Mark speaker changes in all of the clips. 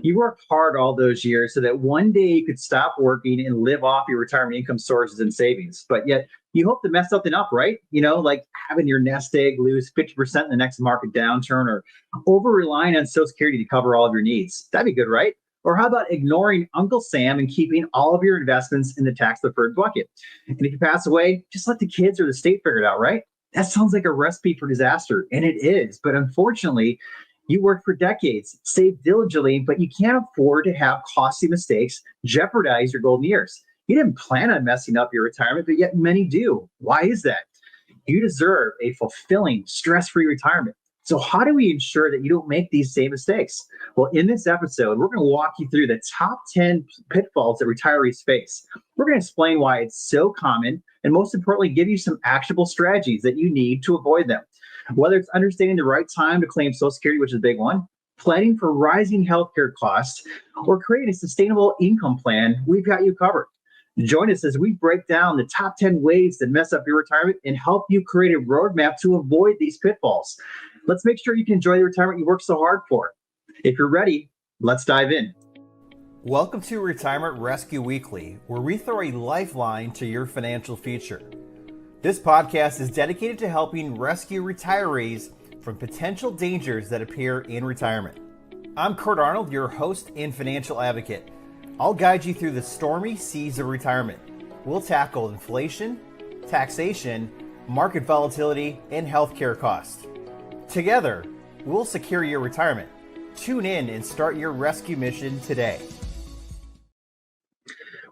Speaker 1: You worked hard all those years so that one day you could stop working and live off your retirement income sources and savings. But yet you hope to mess something up, right? Like having your nest egg lose 50% in the next market downturn or over relying on Social Security to cover all of your needs. That'd be good, right? Or how about ignoring Uncle Sam and keeping all of your investments in the tax deferred bucket? And if you pass away, just let the kids or the state figure it out, right? That sounds like a recipe for disaster, and it is. But unfortunately, you worked for decades, saved diligently, but you can't afford to have costly mistakes jeopardize your golden years. You didn't plan on messing up your retirement, but yet many do. Why is that? You deserve a fulfilling, stress-free retirement. So how do we ensure that you don't make these same mistakes? Well, in this episode, we're going to walk you through the top 10 pitfalls that retirees face. We're going to explain why it's so common, and most importantly, give you some actionable strategies that you need to avoid them. Whether it's understanding the right time to claim Social Security, which is a big one, planning for rising healthcare costs, or creating a sustainable income plan, we've got you covered. Join us as we break down the top 10 ways that mess up your retirement and help you create a roadmap to avoid these pitfalls. Let's make sure you can enjoy the retirement you worked so hard for. If you're ready, let's dive in.
Speaker 2: Welcome to Retirement Rescue Weekly, where we throw a lifeline to your financial future. This podcast is dedicated to helping rescue retirees from potential dangers that appear in retirement. I'm Kurt Arnold, your host and financial advocate. I'll guide you through the stormy seas of retirement. We'll tackle inflation, taxation, market volatility, and healthcare costs. Together, we'll secure your retirement. Tune in and start your rescue mission today.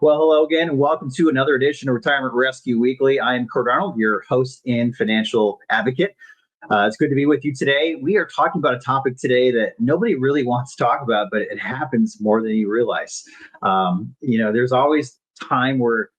Speaker 1: Well, hello again, and welcome to another edition of Retirement Rescue Weekly. I am Kurt Arnold, your host and financial advocate. It's good to be with you today. We are talking about a topic today that nobody really wants to talk about, but it happens more than you realize. There's always time where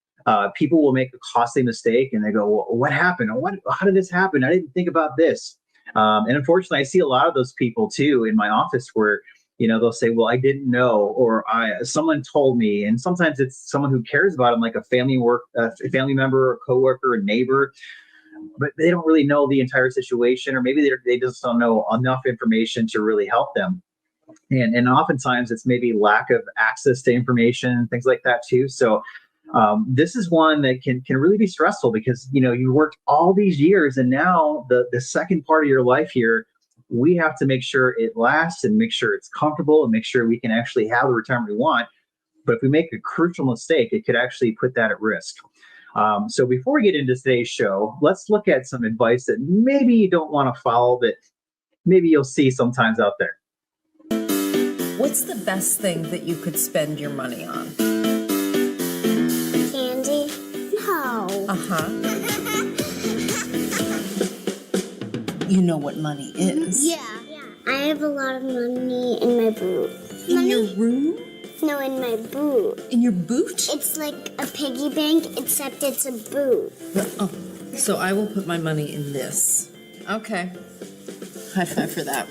Speaker 1: people will make a costly mistake and they go, well, what happened? How did this happen? I didn't think about this. And unfortunately, I see a lot of those people too in my office where, they'll say, well, I didn't know, or someone told me. And sometimes it's someone who cares about them, like a family member, a coworker, a neighbor, but they don't really know the entire situation, or maybe they just don't know enough information to really help them. And oftentimes it's maybe lack of access to information, things like that too. So this is one that can really be stressful because, you worked all these years and now the second part of your life here, we have to make sure it lasts and make sure it's comfortable and make sure we can actually have the retirement we want. But if we make a crucial mistake, it could actually put that at risk. So before we get into today's show, let's look at some advice that maybe you don't want to follow, but maybe you'll see sometimes out there.
Speaker 3: What's the best thing that you could spend your money on?
Speaker 4: Candy? No.
Speaker 3: You know what money is.
Speaker 4: Yeah. I have a lot of money in my boot.
Speaker 3: In your room?
Speaker 4: No, in my boot.
Speaker 3: In your boot?
Speaker 4: It's like a piggy bank, except it's a boot.
Speaker 3: Oh, so I will put my money in this. Okay. High five for that.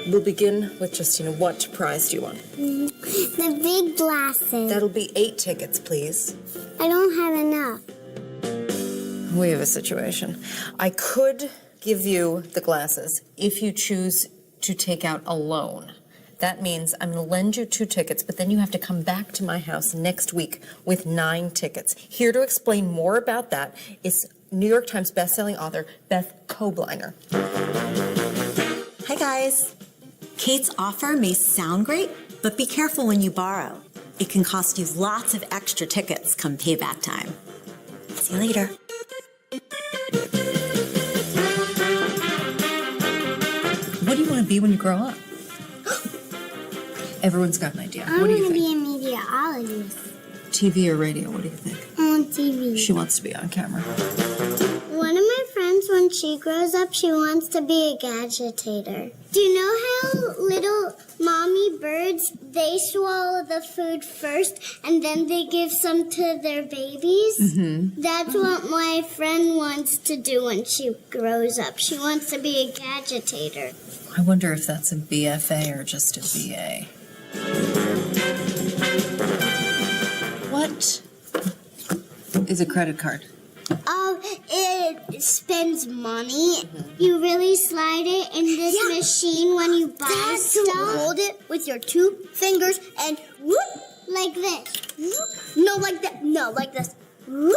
Speaker 3: We'll begin with just, what prize do you want?
Speaker 4: The big glasses.
Speaker 3: That'll be 8 tickets, please.
Speaker 4: I don't have enough.
Speaker 3: We have a situation. I could give you the glasses if you choose to take out a loan. That means I'm going to lend you 2 tickets, but then you have to come back to my house next week with 9 tickets. Here to explain more about that is New York Times bestselling author Beth Kobliner.
Speaker 5: Hi, guys. Kate's offer may sound great, but be careful when you borrow. It can cost you lots of extra tickets come payback time. See you later.
Speaker 3: What do you want to be when you grow up? Everyone's got an idea.
Speaker 4: I
Speaker 3: What do
Speaker 4: want
Speaker 3: you
Speaker 4: to be
Speaker 3: think?
Speaker 4: a meteorologist.
Speaker 3: TV or radio? What do you think?
Speaker 4: I want TV.
Speaker 3: She wants to be on camera.
Speaker 4: One of my friends, when she grows up, she wants to be a gadgetator. Do you know how little mommy birds, they swallow the food first and then they give some to their babies?
Speaker 3: Mm-hmm.
Speaker 4: That's what my friend wants to do when she grows up. She wants to be a gadgetator.
Speaker 3: I wonder if that's a BFA or just a BA. What is a credit card?
Speaker 4: It spends money. You really slide it in this machine when you buy stuff. Hold it with your 2 fingers and whoop, like this. Whoop. No, like that. No, like this. Whoop.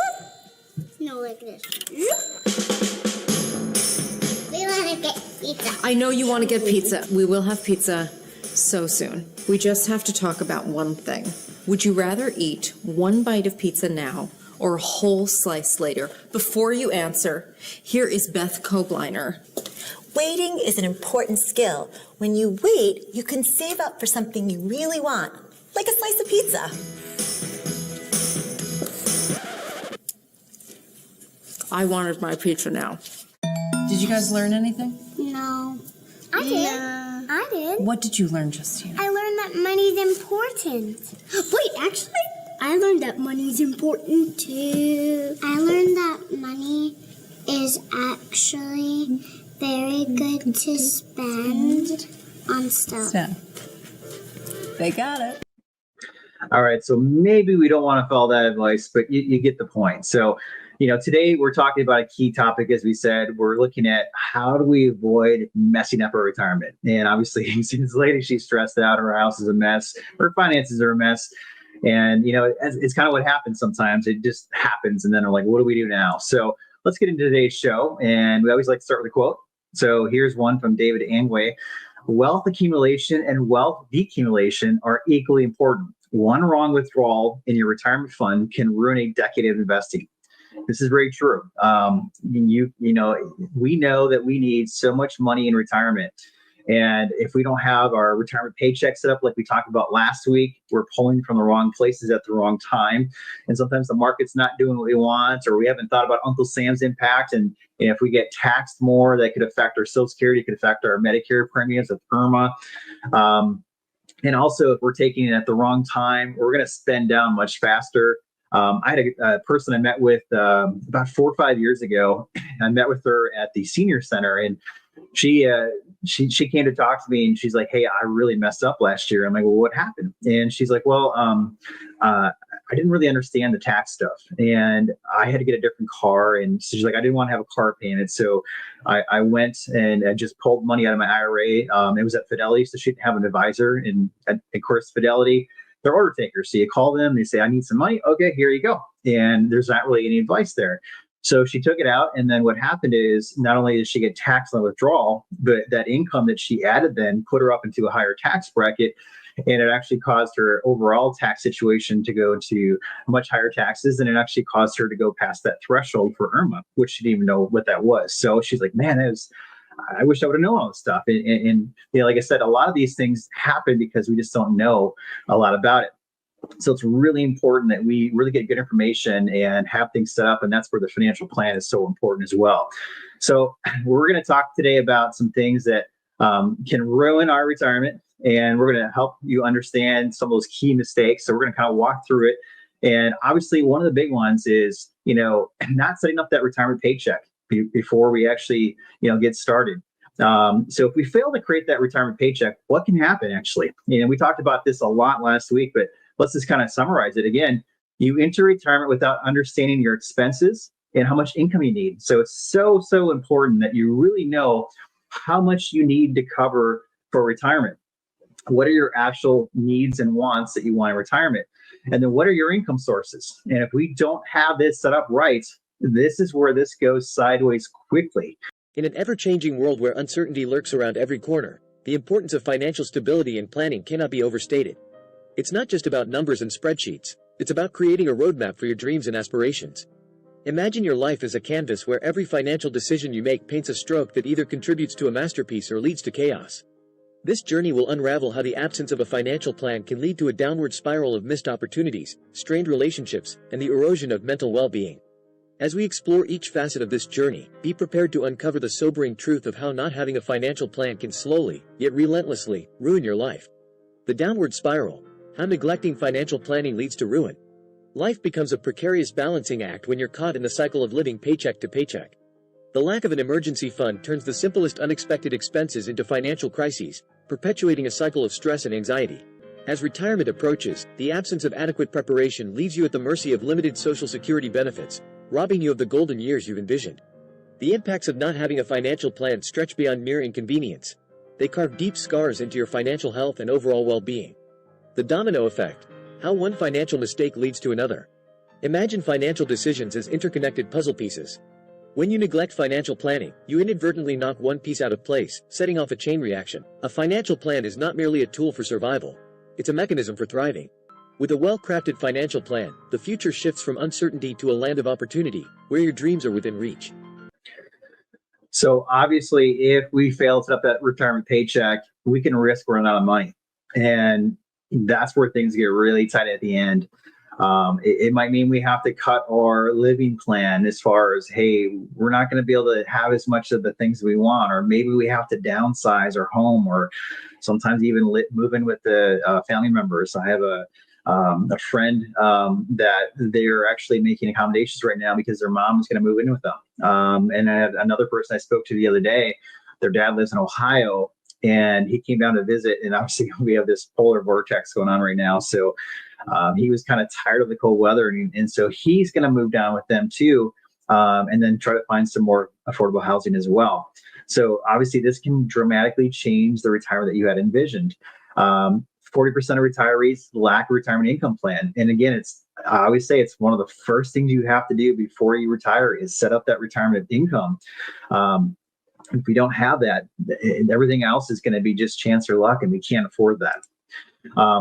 Speaker 4: No, like this. Whoop. We want to get pizza.
Speaker 3: I know you want to get pizza. We will have pizza so soon. We just have to talk about one thing. Would you rather eat 1 bite of pizza now or a whole slice later? Before you answer, here is Beth Kobliner.
Speaker 5: Waiting is an important skill. When you wait, you can save up for something you really want, like a slice of pizza.
Speaker 3: I wanted my pizza now. Did you guys learn anything?
Speaker 4: No. I did. I did.
Speaker 3: What did you learn, Justine?
Speaker 4: I learned that money's important. Wait, actually, I learned that money's important too. I learned that money is actually very good to spend on stuff.
Speaker 3: They got it.
Speaker 1: All right, so maybe we don't want to follow that advice, but you get the point. So, today we're talking about a key topic, as we said. We're looking at how do we avoid messing up our retirement. And obviously, you see this lady, she's stressed out, her house is a mess, her finances are a mess. And, it's kind of what happens sometimes. It just happens. And then they're like, what do we do now? So let's get into today's show. And we always like to start with a quote. So here's one from David Angway. Wealth accumulation and wealth decumulation are equally important. One wrong withdrawal in your retirement fund can ruin a decade of investing. This is very true. We know that we need so much money in retirement. And if we don't have our retirement paycheck set up like we talked about last week, we're pulling from the wrong places at the wrong time. And sometimes the market's not doing what we want, or we haven't thought about Uncle Sam's impact. And if we get taxed more, that could affect our Social Security, could affect our Medicare premiums with IRMA. And also, if we're taking it at the wrong time, we're going to spend down much faster. I had a person I met with about 4 or 5 years ago. I met with her at the senior center, and she came to talk to me, and she's like, "Hey, I really messed up last year." I'm like, "Well, what happened?" And she's like, "Well, I didn't really understand the tax stuff, and I had to get a different car." And so she's like, "I didn't want to have a car payment, so I went and I just pulled money out of my IRA. It was at Fidelity, so she didn't have an advisor, and of course, Fidelity, they're order takers. So you call them, they say, 'I need some money.' Okay, here you go." And there's not really any advice there. So she took it out, and then what happened is not only did she get taxed on withdrawal, but that income that she added then put her up into a higher tax bracket, and it actually caused her overall tax situation to go to much higher taxes, and it actually caused her to go past that threshold for IRMA, which she didn't even know what that was. So she's like, "Man, I wish I would have known all this stuff." And like I said, a lot of these things happen because we just don't know a lot about it. So it's really important that we really get good information and have things set up. And that's where the financial plan is so important as well. So we're going to talk today about some things that can ruin our retirement. And we're going to help you understand some of those key mistakes. So we're going to kind of walk through it. And obviously, one of the big ones is, not setting up that retirement paycheck before we actually, get started. So if we fail to create that retirement paycheck, what can happen actually? We talked about this a lot last week, but let's just kind of summarize it again. You enter retirement without understanding your expenses and how much income you need. So it's so important that you really know how much you need to cover for retirement. What are your actual needs and wants that you want in retirement? And then what are your income sources? And if we don't have this set up right, this is where this goes sideways quickly.
Speaker 6: In an ever-changing world where uncertainty lurks around every corner, the importance of financial stability and planning cannot be overstated. It's not just about numbers and spreadsheets. It's about creating a roadmap for your dreams and aspirations. Imagine your life as a canvas where every financial decision you make paints a stroke that either contributes to a masterpiece or leads to chaos. This journey will unravel how the absence of a financial plan can lead to a downward spiral of missed opportunities, strained relationships, and the erosion of mental well-being. As we explore each facet of this journey, be prepared to uncover the sobering truth of how not having a financial plan can slowly, yet relentlessly, ruin your life. The downward spiral. How neglecting financial planning leads to ruin. Life becomes a precarious balancing act when you're caught in the cycle of living paycheck to paycheck. The lack of an emergency fund turns the simplest unexpected expenses into financial crises, perpetuating a cycle of stress and anxiety. As retirement approaches, the absence of adequate preparation leaves you at the mercy of limited Social Security benefits, robbing you of the golden years you've envisioned. The impacts of not having a financial plan stretch beyond mere inconvenience. They carve deep scars into your financial health and overall well-being. The domino effect, how one financial mistake leads to another. Imagine financial decisions as interconnected puzzle pieces. When you neglect financial planning, you inadvertently knock one piece out of place, setting off a chain reaction. A financial plan is not merely a tool for survival. It's a mechanism for thriving. With a well-crafted financial plan, the future shifts from uncertainty to a land of opportunity, where your dreams are within reach.
Speaker 1: So obviously, if we fail to set up that retirement paycheck, we can risk running out of money. And that's where things get really tight at the end. It might mean we have to cut our living plan as far as, hey, we're not going to be able to have as much of the things we want, or maybe we have to downsize our home, or sometimes even move in with the family members. I have a friend that they're actually making accommodations right now because their mom is going to move in with them. And I had another person I spoke to the other day. Their dad lives in Ohio, and he came down to visit. And obviously, we have this polar vortex going on right now. So he was kind of tired of the cold weather. And so he's going to move down with them too, and then try to find some more affordable housing as well. So obviously, this can dramatically change the retirement that you had envisioned. 40% of retirees lack a retirement income plan. And again, I always say it's one of the first things you have to do before you retire is set up that retirement income. If we don't have that, everything else is going to be just chance or luck, and we can't afford that.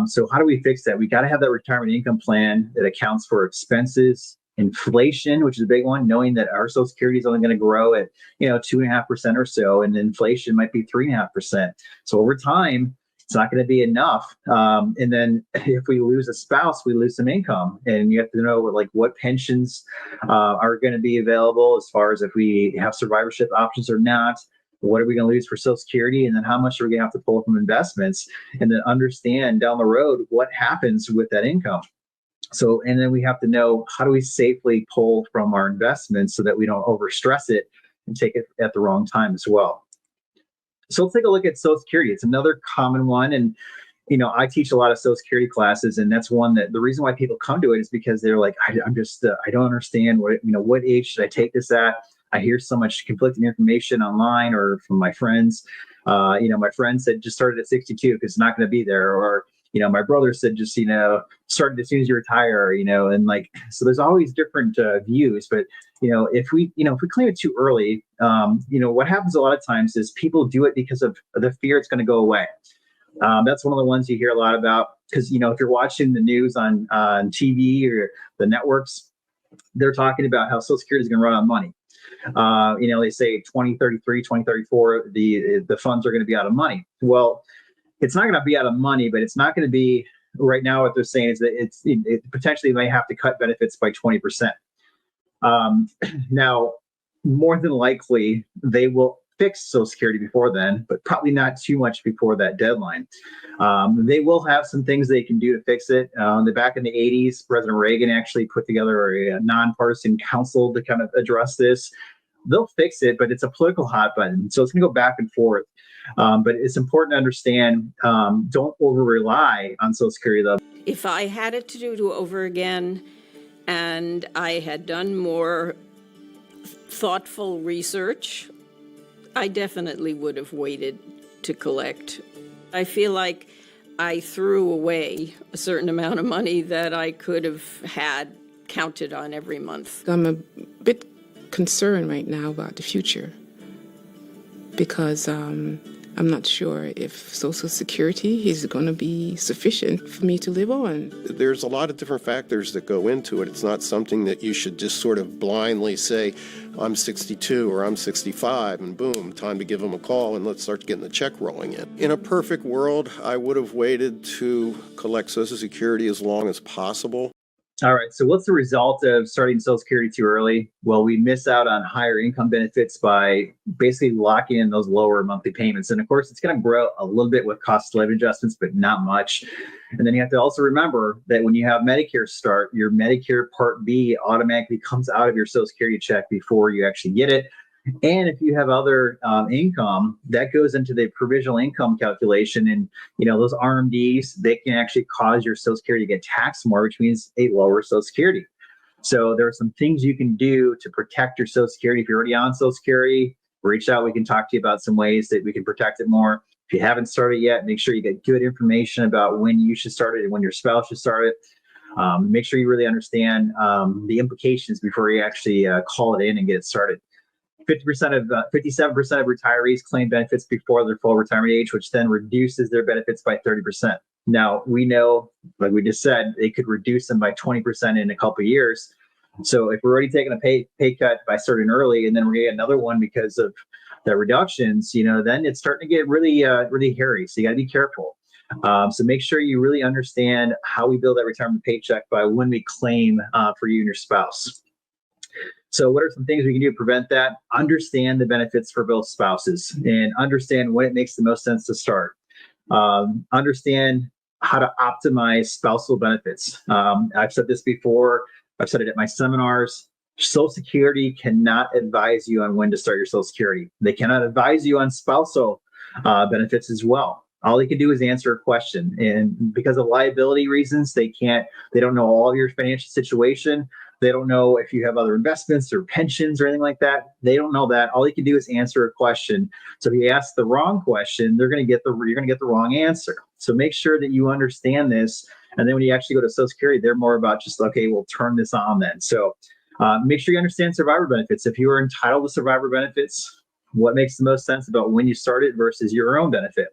Speaker 1: So how do we fix that? We got to have that retirement income plan that accounts for expenses, inflation, which is a big one, knowing that our Social Security is only going to grow at 2.5% or so, and inflation might be 3.5%. So over time, it's not going to be enough. And then if we lose a spouse, we lose some income, and you have to know what pensions are going to be available as far as if we have survivorship options or not. What are we going to lose for Social Security? And then how much are we going to have to pull from investments, and then understand down the road what happens with that income. So, and then we have to know, how do we safely pull from our investments so that we don't overstress it and take it at the wrong time as well. So let's take a look at Social Security. It's another common one. And, I teach a lot of Social Security classes, and that's one that the reason why people come to it is because they're like, I don't understand what age should I take this at? I hear so much conflicting information online or from my friends. My friend said just started at 62 because it's not going to be there. Or, my brother said just, started as soon as you retire, and so there's always different views. But, if we claim it too early, what happens a lot of times is people do it because of the fear it's going to go away. That's one of the ones you hear a lot about because, if you're watching the news on TV or the networks, they're talking about how Social Security is going to run out of money. They say 2033, 2034, the funds are going to be out of money. Well, it's not going to be out of money, but it's not going to be right now. What they're saying is that it potentially may have to cut benefits by 20%. Now, more than likely, they will fix Social Security before then, but probably not too much before that deadline. They will have some things they can do to fix it. Back in the 80s, President Reagan actually put together a nonpartisan council to kind of address this. They'll fix it, but it's a political hot button. So it's going to go back and forth. But it's important to understand, don't over-rely on Social Security, though.
Speaker 7: If I had it to do over again and I had done more thoughtful research, I definitely would have waited to collect. I feel like I threw away a certain amount of money that I could have had counted on every month.
Speaker 8: I'm a bit concerned right now about the future because I'm not sure if Social Security is going to be sufficient for me to live on.
Speaker 9: There's a lot of different factors that go into it. It's not something that you should just sort of blindly say, I'm 62 or I'm 65 and boom, time to give them a call and let's start getting the check rolling in. In a perfect world, I would have waited to collect Social Security as long as possible.
Speaker 1: All right. So what's the result of starting Social Security too early? Well, we miss out on higher income benefits by basically locking in those lower monthly payments. And of course, it's going to grow a little bit with cost of living adjustments, but not much. And then you have to also remember that when you have Medicare start, your Medicare Part B automatically comes out of your Social Security check before you actually get it. And if you have other income, that goes into the provisional income calculation. And, those RMDs, they can actually cause your Social Security to get taxed more, which means a lower Social Security. So there are some things you can do to protect your Social Security. If you're already on Social Security, reach out. We can talk to you about some ways that we can protect it more. If you haven't started yet, make sure you get good information about when you should start it and when your spouse should start it. Make sure you really understand the implications before you actually call it in and get it started. 57% of retirees claim benefits before their full retirement age, which then reduces their benefits by 30%. Now, we know, like we just said, they could reduce them by 20% in a couple of years. So if we're already taking a pay cut by starting early, and then we're going to get another one because of the reductions, then it's starting to get really, really hairy. So you got to be careful. So make sure you really understand how we build that retirement paycheck by when we claim for you and your spouse. So what are some things we can do to prevent that? Understand the benefits for both spouses and understand when it makes the most sense to start. Understand how to optimize spousal benefits. I've said this before. I've said it at my seminars. Social Security cannot advise you on when to start your Social Security. They cannot advise you on spousal benefits as well. All they can do is answer a question. And because of liability reasons, they don't know all of your financial situation. They don't know if you have other investments or pensions or anything like that. They don't know that. All they can do is answer a question. So if you ask the wrong question, you're going to get the wrong answer. So make sure that you understand this. And then when you actually go to Social Security, they're more about just, okay, we'll turn this on then. So make sure you understand survivor benefits. If you are entitled to survivor benefits, what makes the most sense about when you start it versus your own benefit?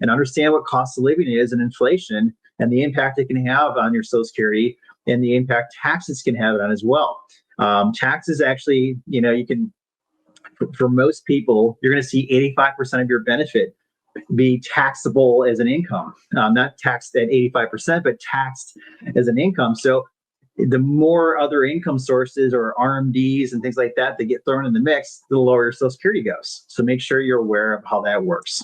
Speaker 1: And understand what cost of living is and inflation and the impact it can have on your Social Security and the impact taxes can have it on as well. Taxes actually, you can, for most people, you're going to see 85% of your benefit be taxable as an income, not taxed at 85%, but taxed as an income. So the more other income sources or RMDs and things like that get thrown in the mix, the lower your Social Security goes. So make sure you're aware of how that works.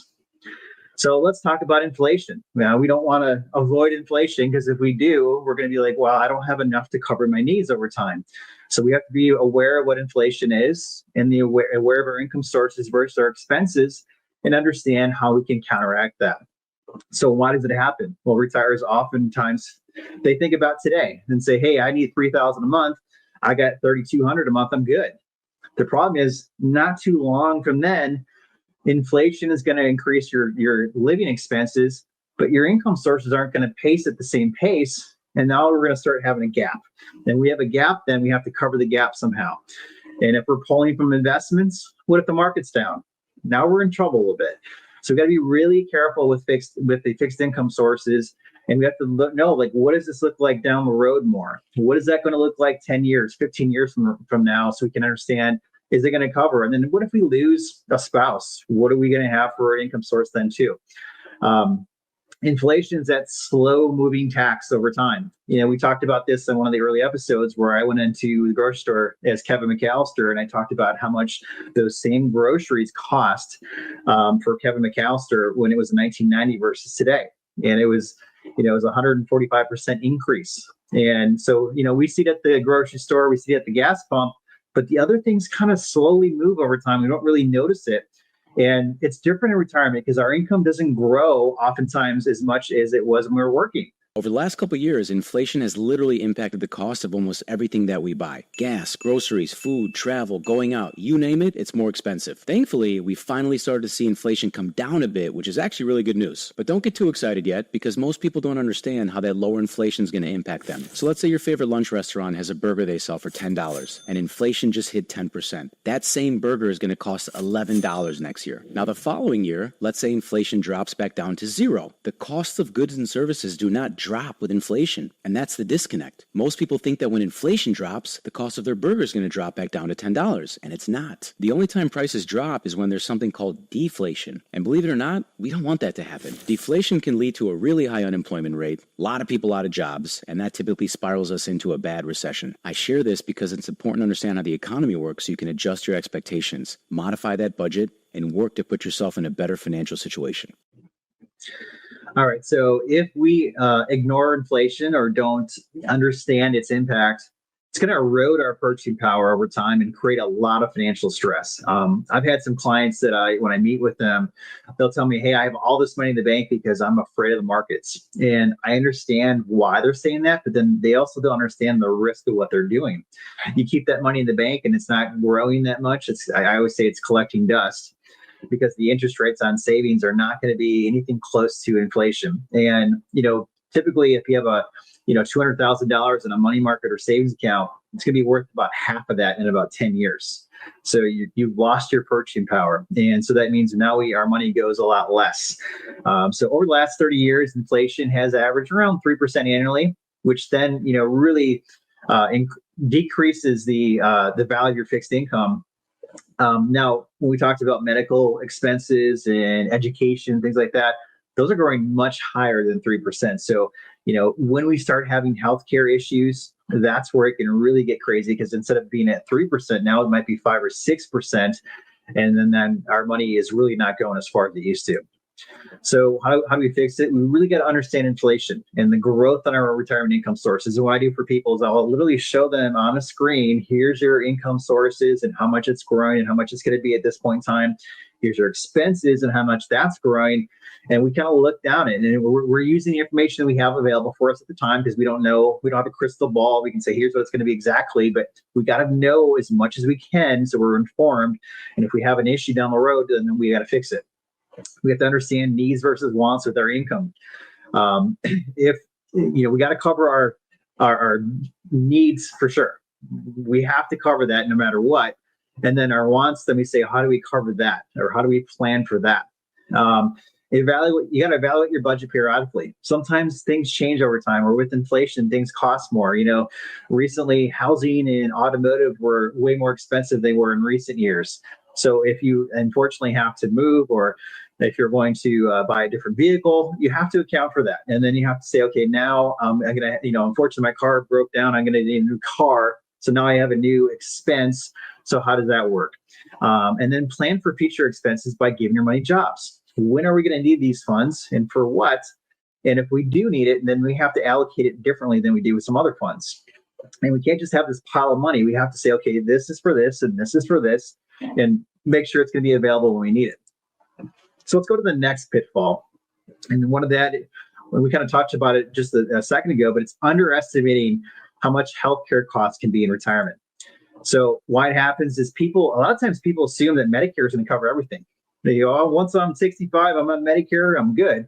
Speaker 1: So let's talk about inflation. Now, we don't want to avoid inflation because if we do, we're going to be like, well, I don't have enough to cover my needs over time. So we have to be aware of what inflation is and aware of our income sources versus our expenses and understand how we can counteract that. So why does it happen? Well, retirees oftentimes, they think about today and say, hey, I need $3,000 a month. I got $3,200 a month. I'm good. The problem is not too long from then, inflation is going to increase your living expenses, but your income sources aren't going to pace at the same pace. And now we're going to start having a gap. And we have a gap, then we have to cover the gap somehow. And if we're pulling from investments, what if the market's down? Now we're in trouble a little bit. So we've got to be really careful with the fixed income sources. And we have to know, like, what does this look like down the road more? What is that going to look like 10 years, 15 years from now, so we can understand, is it going to cover? And then what if we lose a spouse? What are we going to have for an income source then too? Inflation is that slow moving tax over time. We talked about this in one of the early episodes where I went into the grocery store as Kevin McAllister, and I talked about how much those same groceries cost for Kevin McAllister when it was 1990 versus today. And it was, it was 145% increase. And so, we see it at the grocery store, we see it at the gas pump, but the other things kind of slowly move over time. We don't really notice it. And it's different in retirement because our income doesn't grow oftentimes as much as it was when we were working.
Speaker 10: Over the last couple of years, inflation has literally impacted the cost of almost everything that we buy. Gas, groceries, food, travel, going out, you name it, it's more expensive. Thankfully, we finally started to see inflation come down a bit, which is actually really good news. But don't get too excited yet, because most people don't understand how that lower inflation is going to impact them. So let's say your favorite lunch restaurant has a burger they sell for $10, and inflation just hit 10%. That same burger is going to cost $11 next year. Now, the following year, let's say inflation drops back down to zero. The cost of goods and services do not drop with inflation, and that's the disconnect. Most people think that when inflation drops, the cost of their burger is going to drop back down to $10, and it's not. The only time prices drop is when there's something called deflation, and believe it or not, we don't want that to happen. Deflation can lead to a really high unemployment rate, a lot of people out of jobs, and that typically spirals us into a bad recession. I share this because it's important to understand how the economy works so you can adjust your expectations, modify that budget, and work to put yourself in a better financial situation.
Speaker 1: All right. So if we ignore inflation or don't understand its impact, it's going to erode our purchasing power over time and create a lot of financial stress. I've had some clients that when I meet with them, they'll tell me, hey, I have all this money in the bank because I'm afraid of the markets. And I understand why they're saying that, but then they also don't understand the risk of what they're doing. You keep that money in the bank and it's not growing that much. I always say it's collecting dust, because the interest rates on savings are not going to be anything close to inflation. And, typically if you have a $200,000 in a money market or savings account, it's going to be worth about half of that in about 10 years. So you've lost your purchasing power. And so that means now our money goes a lot less. So over the last 30 years, inflation has averaged around 3% annually, which then, really decreases the value of your fixed income. Now, when we talked about medical expenses and education, things like that, those are growing much higher than 3%. So, when we start having healthcare issues, that's where it can really get crazy, because instead of being at 3%, now it might be 5 or 6%. And then our money is really not going as far as it used to. So how do we fix it? We really got to understand inflation and the growth on our retirement income sources. And what I do for people is I'll literally show them on a screen, here's your income sources and how much it's growing and how much it's going to be at this point in time. Here's your expenses and how much that's growing. And we kind of look down it, and we're using the information that we have available for us at the time, because we don't have a crystal ball. We can say, here's what it's going to be exactly, but we got to know as much as we can so we're informed. And if we have an issue down the road, then we got to fix it. We have to understand needs versus wants with our income. If we got to cover our needs for sure. We have to cover that no matter what. And then our wants, then we say, how do we cover that, or how do we plan for that? You got to evaluate your budget periodically. Sometimes things change over time, or with inflation, things cost more. Recently, housing and automotive were way more expensive than they were in recent years. So if you unfortunately have to move, or if you're going to buy a different vehicle, you have to account for that. And then you have to say, okay, now I'm going to, unfortunately my car broke down. I'm going to need a new car. So now I have a new expense. So how does that work? And then plan for future expenses by giving your money jobs. When are we going to need these funds and for what? And if we do need it, then we have to allocate it differently than we do with some other funds. And we can't just have this pile of money. We have to say, okay, this is for this and this is for this, and make sure it's going to be available when we need it. So let's go to the next pitfall. And one of that, we kind of talked about it just a second ago, but it's underestimating how much healthcare costs can be in retirement. So why it happens is a lot of times people assume that Medicare is going to cover everything. They go, oh, once I'm 65, I'm on Medicare, I'm good.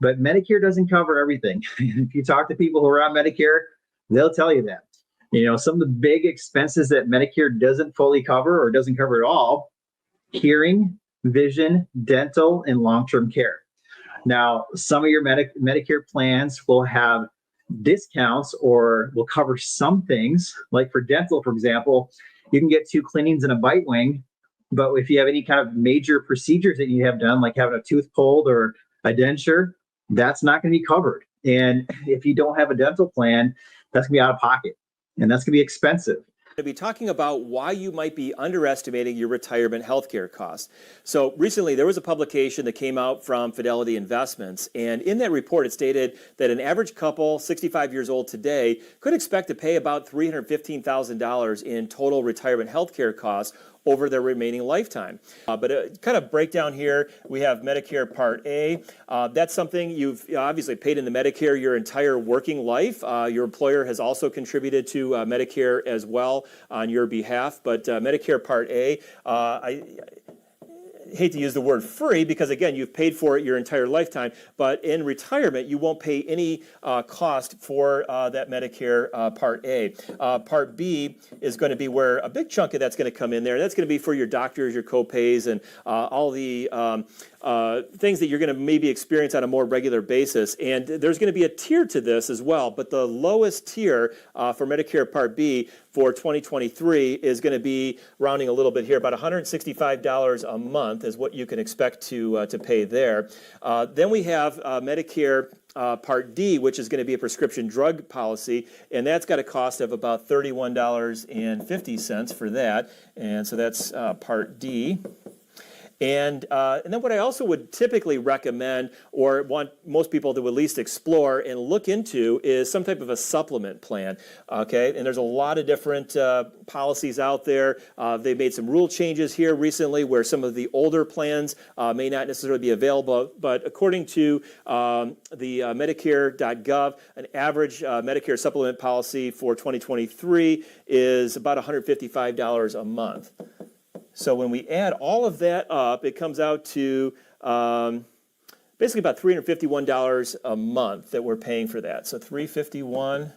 Speaker 1: But Medicare doesn't cover everything. If you talk to people who are on Medicare, they'll tell you that. Some of the big expenses that Medicare doesn't fully cover, or doesn't cover at all: hearing, vision, dental, and long-term care. Now, some of your Medicare plans will have discounts or will cover some things. Like for dental, for example, you can get 2 cleanings and a bite wing. But if you have any kind of major procedures that you have done, like having a tooth pulled or a denture, that's not going to be covered. And if you don't have a dental plan, that's going to be out of pocket, and that's going to be expensive.
Speaker 11: To be talking about why you might be underestimating your retirement healthcare costs. So recently there was a publication that came out from Fidelity Investments, and in that report it stated that an average couple 65 years old today could expect to pay about $315,000 in total retirement healthcare costs over their remaining lifetime. But kind of breakdown here, we have Medicare Part A. That's something you've obviously paid into Medicare your entire working life. Your employer has also contributed to Medicare as well on your behalf. But Medicare Part A, I hate to use the word free, because again, you've paid for it your entire lifetime, but in retirement, you won't pay any cost for that Medicare Part A. Part B is going to be where a big chunk of that's going to come in there. That's going to be for your doctors, your co-pays, and all the things that you're going to maybe experience on a more regular basis. And there's going to be a tier to this as well, but the lowest tier for Medicare Part B for 2023 is going to be, rounding a little bit here, about $165 a month is what you can expect to pay there. Then we have Medicare Part D, which is going to be a prescription drug policy, and that's got a cost of about $31.50 for that. And so that's Part D. And then what I also would typically recommend, or want most people to at least explore and look into, is some type of a supplement plan. Okay, and there's a lot of different policies out there. They've made some rule changes here recently where some of the older plans may not necessarily be available. But according to the Medicare.gov, an average Medicare supplement policy for 2023 is about $155 a month. So when we add all of that up, it comes out to basically about $351 a month that we're paying for that. So $351,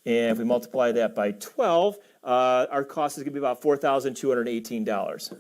Speaker 11: and if we multiply that by 12, our cost is going to be about $4,218.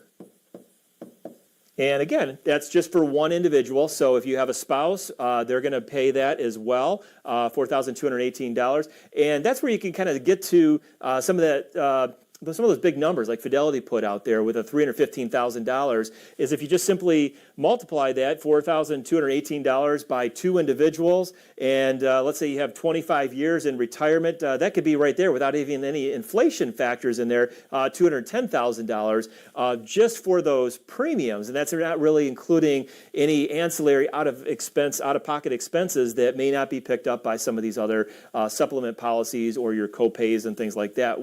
Speaker 11: And again, that's just for one individual. So if you have a spouse, they're going to pay that as well, $4,218. And that's where you can kind of get to some of that. Some of those big numbers like Fidelity put out there with a $315,000 is if you just simply multiply that $4,218 by two individuals, and let's say you have 25 years in retirement, that could be right there without even any inflation factors in there, $210,000 just for those premiums, and that's not really including any ancillary out-of-pocket expenses that may not be picked up by some of these other supplement policies or your co-pays and things like that.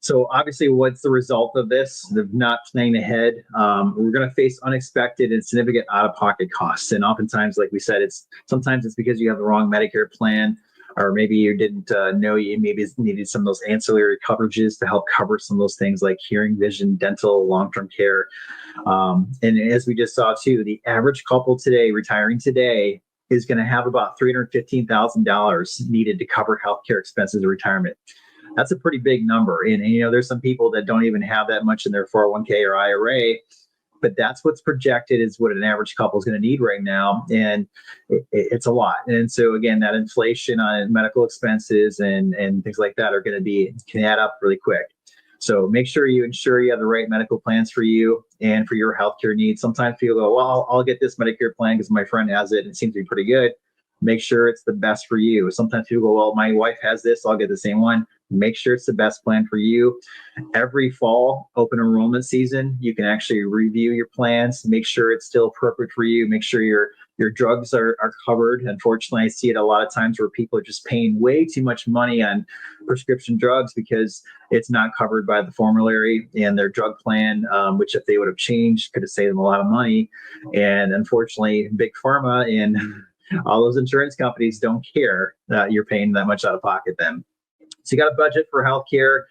Speaker 1: So obviously, what's the result of this? Of not planning ahead, we're going to face unexpected and significant out-of-pocket costs. And oftentimes, like we said, sometimes it's because you have the wrong Medicare plan, or maybe you didn't know you maybe needed some of those ancillary coverages to help cover some of those things like hearing, vision, dental, long-term care. And as we just saw too, the average couple today retiring today is going to have about $315,000 needed to cover healthcare expenses in retirement. That's a pretty big number. And, there's some people that don't even have that much in their 401k or IRA, but that's what's projected is what an average couple is going to need right now. And it's a lot. And so again, that inflation on medical expenses and things like that can add up really quick. So make sure you ensure you have the right medical plans for you and for your healthcare needs. Sometimes people go, well, I'll get this Medicare plan because my friend has it and it seems to be pretty good. Make sure it's the best for you. Sometimes people go, well, my wife has this, so I'll get the same one. Make sure it's the best plan for you. Every fall open enrollment season, you can actually review your plans, make sure it's still appropriate for you, make sure your drugs are covered. Unfortunately, I see it a lot of times where people are just paying way too much money on prescription drugs because it's not covered by the formulary and their drug plan, which if they would have changed, could have saved them a lot of money. And unfortunately, Big Pharma and all those insurance companies don't care that you're paying that much out of pocket then. So you got a budget for healthcare,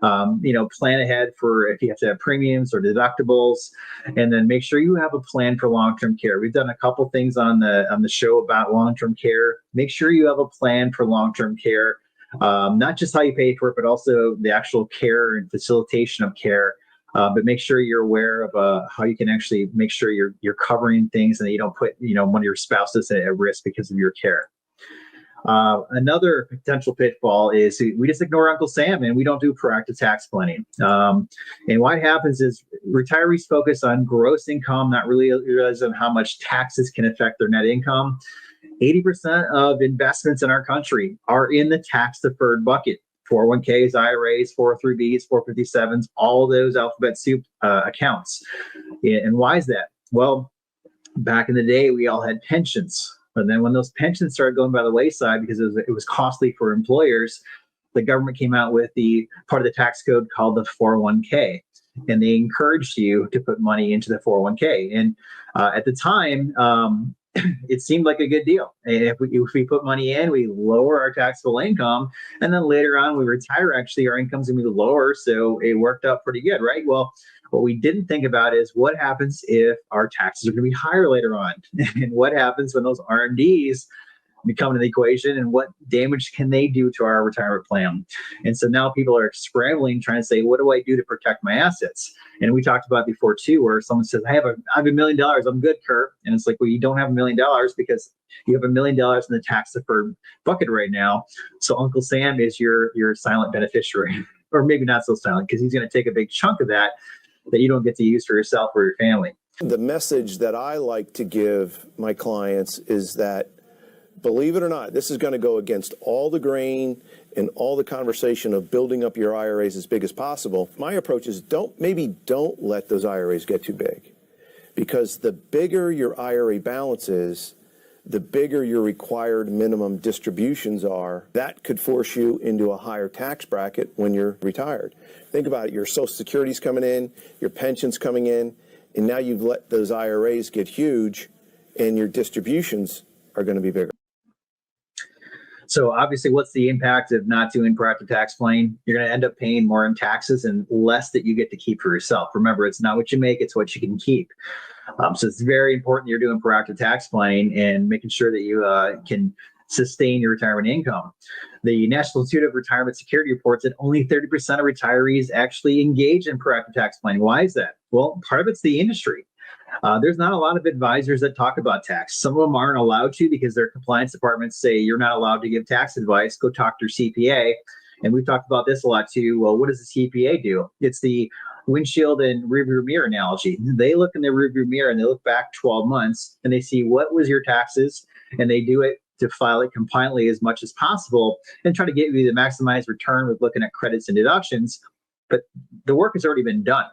Speaker 1: plan ahead for if you have to have premiums or deductibles, and then make sure you have a plan for long-term care. We've done a couple things on the show about long-term care. Make sure you have a plan for long-term care, not just how you pay for it, but also the actual care and facilitation of care. But make sure you're aware of how you can actually make sure you're covering things and that you don't put one of your spouses at risk because of your care. Another potential pitfall is we just ignore Uncle Sam and we don't do proactive tax planning. And what happens is retirees focus on gross income, not really realizing how much taxes can affect their net income. 80% of investments in our country are in the tax deferred bucket. 401ks, IRAs, 403bs, 457s, all those alphabet soup accounts. And why is that? Well, back in the day, we all had pensions. But then when those pensions started going by the wayside because it was costly for employers, the government came out with the part of the tax code called the 401k. And they encouraged you to put money into the 401k. And at the time, it seemed like a good deal. And if we put money in, we lower our taxable income. And then later on, we retire, actually, our income's going to be lower. So it worked out pretty good, right? Well, what we didn't think about is what happens if our taxes are going to be higher later on? And what happens when those RMDs become into the equation and what damage can they do to our retirement plan? And so now people are scrambling, trying to say, what do I do to protect my assets? And we talked about before too, where someone says, I have $1 million. I'm good, Kurt. And it's like, well, you don't have $1 million because you have $1 million in the tax deferred bucket right now. So Uncle Sam is your silent beneficiary, or maybe not so silent, because he's going to take a big chunk of that you don't get to use for yourself or your family.
Speaker 12: The message that I like to give my clients is that, believe it or not, this is going to go against all the grain and all the conversation of building up your IRAs as big as possible, my approach is don't let those IRAs get too big. Because the bigger your IRA balance is, the bigger your required minimum distributions are. That could force you into a higher tax bracket when you're retired. Think about it. Your Social Security's coming in, your pension's coming in, and now you've let those IRAs get huge, and your distributions are going to be bigger.
Speaker 1: So obviously, what's the impact of not doing proactive tax planning? You're going to end up paying more in taxes and less that you get to keep for yourself. Remember, it's not what you make, it's what you can keep. So it's very important you're doing proactive tax planning and making sure that you can sustain your retirement income. The National Institute of Retirement Security reports that only 30% of retirees actually engage in proactive tax planning. Why is that? Well, part of it's the industry. There's not a lot of advisors that talk about tax. Some of them aren't allowed to because their compliance departments say you're not allowed to give tax advice. Go talk to your CPA. And we've talked about this a lot too. Well, what does the CPA do? It's the windshield and rearview mirror analogy. They look in the rearview mirror and they look back 12 months and they see what was your taxes, and they do it to file it compliantly as much as possible and try to get you the maximized return with looking at credits and deductions. But the work has already been done.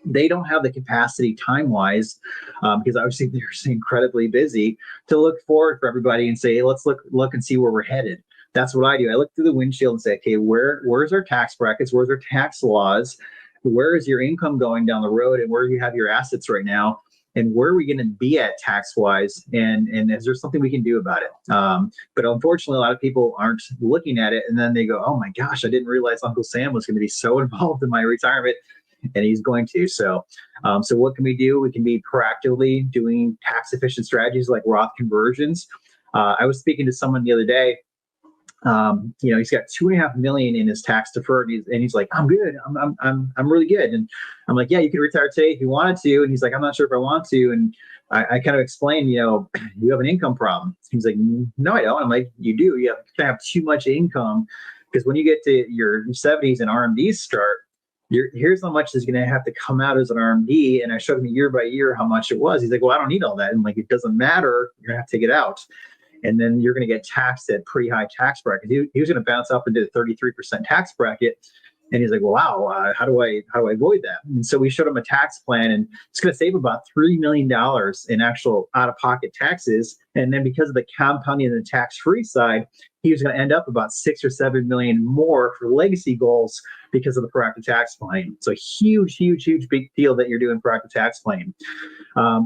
Speaker 1: They don't have the capacity time-wise, because obviously they're incredibly busy, to look forward for everybody and say, hey, let's look and see where we're headed. That's what I do. I look through the windshield and say, okay, where's our tax brackets? Where's our tax laws? Where is your income going down the road, and where do you have your assets right now? And where are we going to be at tax-wise? And is there something we can do about it? But unfortunately, a lot of people aren't looking at it, and then they go, oh my gosh, I didn't realize Uncle Sam was going to be so involved in my retirement. And he's going to. So what can we do? We can be proactively doing tax efficient strategies like Roth conversions. I was speaking to someone the other day. He's got $2.5 million in his tax deferred, and he's like, I'm good. I'm really good. And I'm like, yeah, you can retire today if you wanted to. And he's like, I'm not sure if I want to. And I kind of explained, you have an income problem. He's like, no, I don't. I'm like, you do. You have too much income, because when you get to your 70s and RMDs start, here's how much is going to have to come out as an RMD. And I showed him year by year how much it was. He's like, well, I don't need all that. And like, it doesn't matter. You're going to have to take it out. And then you're going to get taxed at pretty high tax bracket. He was going to bounce up into the 33% tax bracket. And he's like, well, wow, how do I avoid that? And so we showed him a tax plan, and it's going to save about $3 million in actual out-of-pocket taxes. And then because of the compounding and the tax-free side, he was going to end up about $6 or $7 million more for legacy goals because of the proactive tax planning. So huge big deal that you're doing proactive tax planning.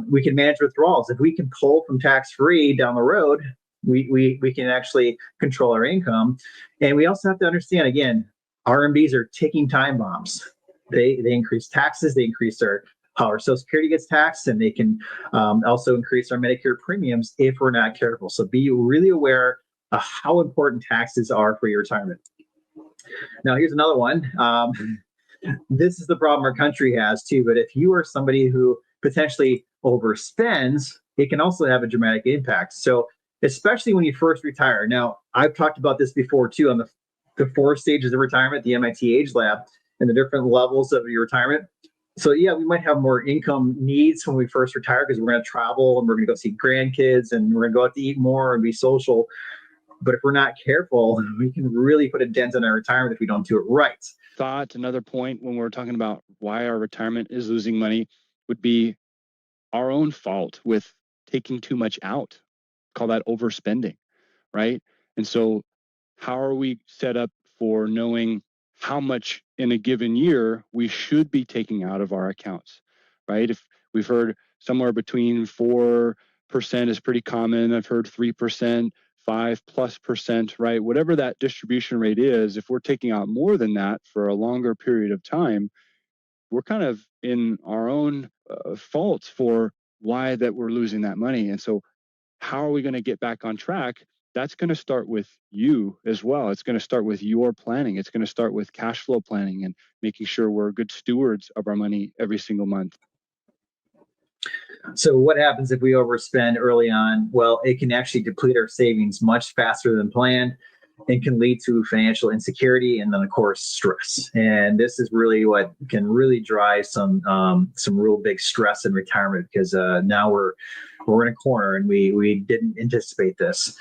Speaker 1: We can manage withdrawals. If we can pull from tax-free down the road, we can actually control our income. And we also have to understand, again, RMDs are ticking time bombs. They increase taxes, they increase how our Social Security gets taxed, and they can also increase our Medicare premiums if we're not careful. So be really aware of how important taxes are for your retirement. Now, here's another one. This is the problem our country has too, but if you are somebody who potentially overspends, it can also have a dramatic impact. So especially when you first retire. Now, I've talked about this before too on the 4 stages of retirement, the MIT Age Lab, and the different levels of your retirement. So yeah, we might have more income needs when we first retire because we're going to travel and we're going to go see grandkids and we're going to go out to eat more and be social. But if we're not careful, we can really put a dent in our retirement if we don't do it right.
Speaker 13: Another point when we're talking about why our retirement is losing money would be our own fault with taking too much out. Call that overspending, right? And so how are we set up for knowing how much in a given year we should be taking out of our accounts, right? If we've heard somewhere between 4% is pretty common. I've heard 3%, 5+%, right? Whatever that distribution rate is, if we're taking out more than that for a longer period of time, we're kind of in our own faults for why that we're losing that money. And so how are we going to get back on track? That's going to start with you as well. It's going to start with your planning. It's going to start with cash flow planning and making sure we're good stewards of our money every single month.
Speaker 1: So what happens if we overspend early on? Well, it can actually deplete our savings much faster than planned. and can lead to financial insecurity and then of course stress. And this is really what can really drive some real big stress in retirement, because now we're in a corner and we didn't anticipate this.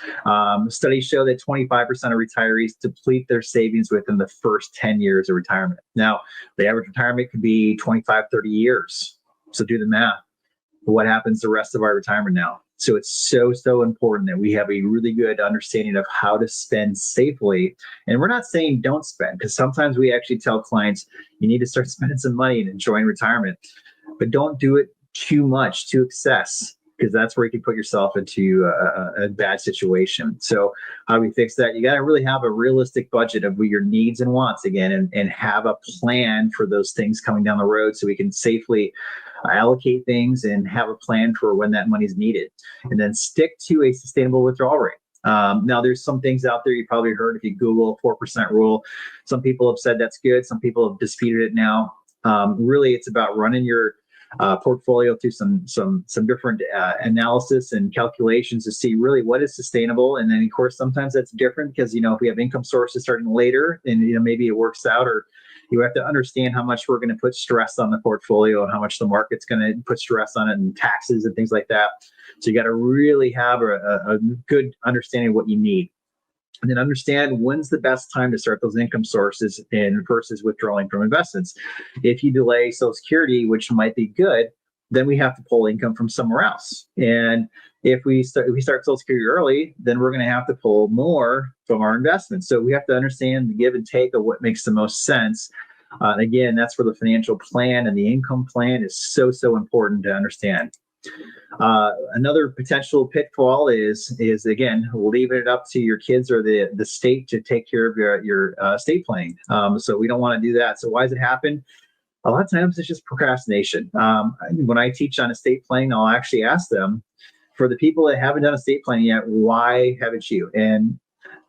Speaker 1: Studies show that 25% of retirees deplete their savings within the first 10 years of retirement. Now, the average retirement could be 25, 30 years. So do the math. What happens the rest of our retirement now? So it's so important that we have a really good understanding of how to spend safely. And we're not saying don't spend, because sometimes we actually tell clients you need to start spending some money and enjoying retirement, but don't do it too much, to excess, because that's where you can put yourself into a bad situation. So how do we fix that? You got to really have a realistic budget of your needs and wants again, and have a plan for those things coming down the road so we can safely allocate things and have a plan for when that money is needed. And then stick to a sustainable withdrawal rate. Now, there's some things out there you probably heard if you Google 4% rule. Some people have said that's good. Some people have disputed it now. Really, it's about running your portfolio through some different analysis and calculations to see really what is sustainable. And then of course sometimes that's different, because if we have income sources starting later and maybe it works out, or you have to understand how much we're going to put stress on the portfolio and how much the market's going to put stress on it, and taxes and things like that. So you got to really have a good understanding of what you need. And then understand when's the best time to start those income sources and versus withdrawing from investments. If you delay Social Security, which might be good, then we have to pull income from somewhere else. And if we start Social Security early, then we're going to have to pull more from our investments. So we have to understand the give and take of what makes the most sense. Again, that's where the financial plan and the income plan is so important to understand. Another potential pitfall is again, leaving it up to your kids or the state to take care of your estate planning. So we don't want to do that. So why does it happen? A lot of times it's just procrastination. When I teach on estate planning, I'll actually ask them, for the people that haven't done estate planning yet, why haven't you? And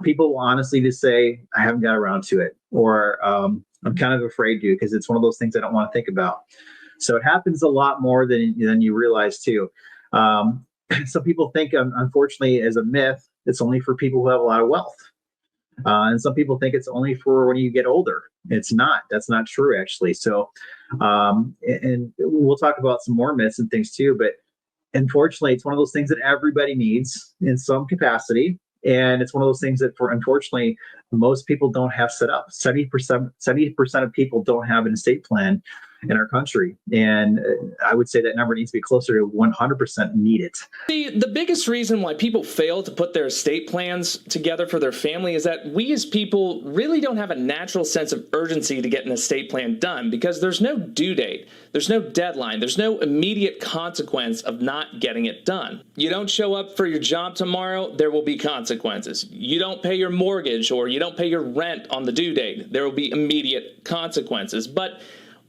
Speaker 1: people will honestly just say, I haven't got around to it, or I'm kind of afraid to, because it's one of those things I don't want to think about. So it happens a lot more than you realize too. Some people think, unfortunately, as a myth, it's only for people who have a lot of wealth. And some people think it's only for when you get older. It's not. That's not true, actually. So, and we'll talk about some more myths and things too, but unfortunately, it's one of those things that everybody needs in some capacity. And it's one of those things that, unfortunately, most people don't have set up. 70% of people don't have an estate plan in our country. And I would say that number needs to be closer to 100% need it.
Speaker 14: The biggest reason why people fail to put their estate plans together for their family is that we as people really don't have a natural sense of urgency to get an estate plan done, because there's no due date, there's no deadline, there's no immediate consequence of not getting it done. You don't show up for your job tomorrow, there will be consequences. You don't pay your mortgage or you don't pay your rent on the due date, there will be immediate consequences. But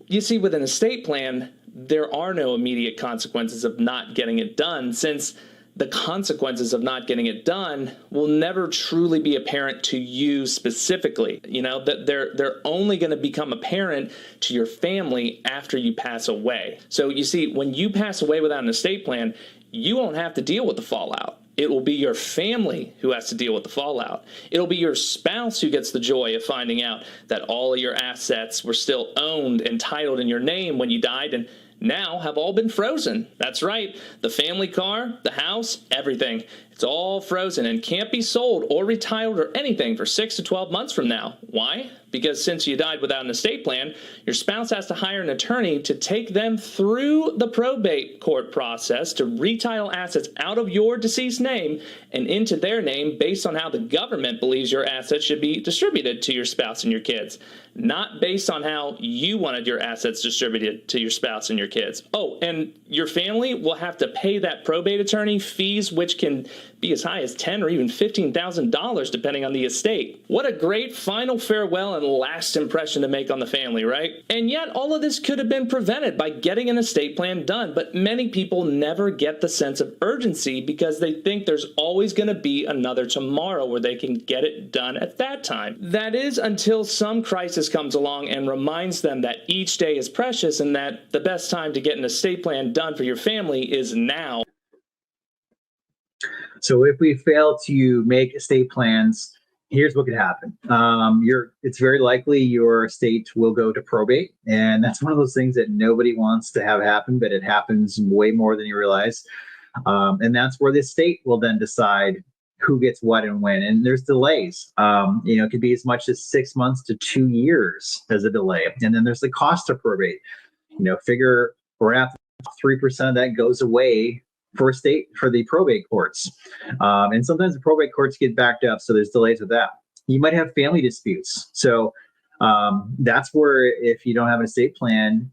Speaker 14: you see, with an estate plan, there are no immediate consequences of not getting it done, since the consequences of not getting it done will never truly be apparent to you specifically. That they're only going to become apparent to your family after you pass away. So you see, when you pass away without an estate plan, you won't have to deal with the fallout. It will be your family who has to deal with the fallout. It'll be your spouse who gets the joy of finding out that all of your assets were still owned and titled in your name when you died, and now have all been frozen. That's right. The family car, the house, everything. It's all frozen and can't be sold or retitled or anything for 6 to 12 months from now. Why? Because since you died without an estate plan, your spouse has to hire an attorney to take them through the probate court process to retitle assets out of your deceased name and into their name based on how the government believes your assets should be distributed to your spouse and your kids, not based on how you wanted your assets distributed to your spouse and your kids. Oh, and your family will have to pay that probate attorney fees, which can be as high as $10,000 or even $15,000 depending on the estate. What a great final farewell and last impression to make on the family, right? And yet all of this could have been prevented by getting an estate plan done, but many people never get the sense of urgency because they think there's always going to be another tomorrow where they can get it done at that time. That is, until some crisis comes along and reminds them that each day is precious and that the best time to get an estate plan done for your family is now.
Speaker 1: So if we fail to make estate plans here's what could happen. It's very likely your estate will go to probate, and that's one of those things that nobody wants to have happen, but it happens way more than you realize. And that's where the estate will then decide who gets what and when. And there's delays. It could be as much as 6 months to 2 years as a delay. And then there's the cost of probate. Figure around 3% of that goes away for the probate courts. And sometimes the probate courts get backed up, so there's delays with that. You might have family disputes. So that's where, if you don't have an estate plan,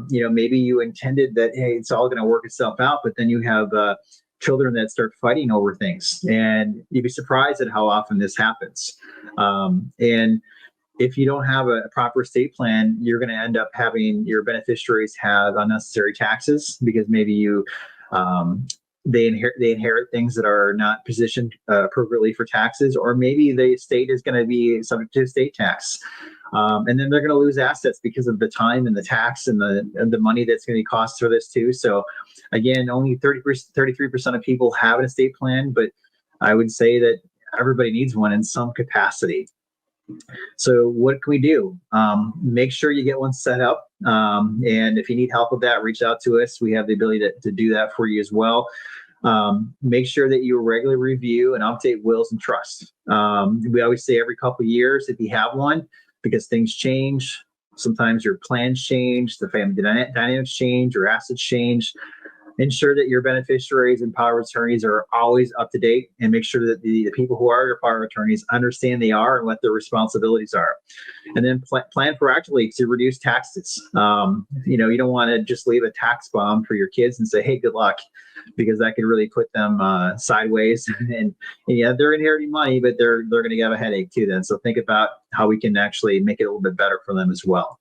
Speaker 1: maybe you intended that, hey, it's all going to work itself out, but then you have children that start fighting over things, and you'd be surprised at how often this happens. And if you don't have a proper estate plan, you're going to end up having your beneficiaries have unnecessary taxes because maybe they inherit things that are not positioned appropriately for taxes, or maybe the estate is going to be subject to estate tax. And then they're going to lose assets because of the time and the tax and the money that's going to be cost for this too. So again, only 33% of people have an estate plan, but I would say that everybody needs one in some capacity. So what can we do? Make sure you get one set up. And if you need help with that, reach out to us. We have the ability to do that for you as well. Make sure that you regularly review and update wills and trusts. We always say every couple of years, if you have one, because things change. Sometimes your plans change, the family dynamics change, your assets change. Ensure that your beneficiaries and power of attorneys are always up to date, and make sure that the people who are your power of attorneys understand they are and what their responsibilities are. And then plan proactively to reduce taxes. You don't want to just leave a tax bomb for your kids and say, hey, good luck, because that could really put them sideways. And yeah, they're inheriting money, but they're going to have a headache too then. So think about how we can actually make it a little bit better for them as well.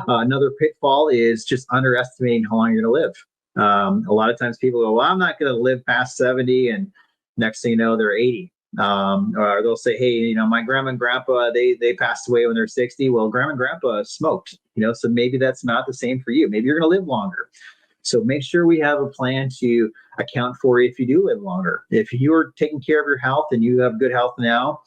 Speaker 1: Another pitfall is just underestimating how long you're going to live. A lot of times people go, well, I'm not going to live past 70, and next thing you know, they're 80. Or they'll say, hey, my grandma and grandpa, they passed away when they're 60. Well, grandma and grandpa smoked, so maybe that's not the same for you. Maybe you're going to live longer. So make sure we have a plan to account for if you do live longer. If you're taking care of your health and you have good health now,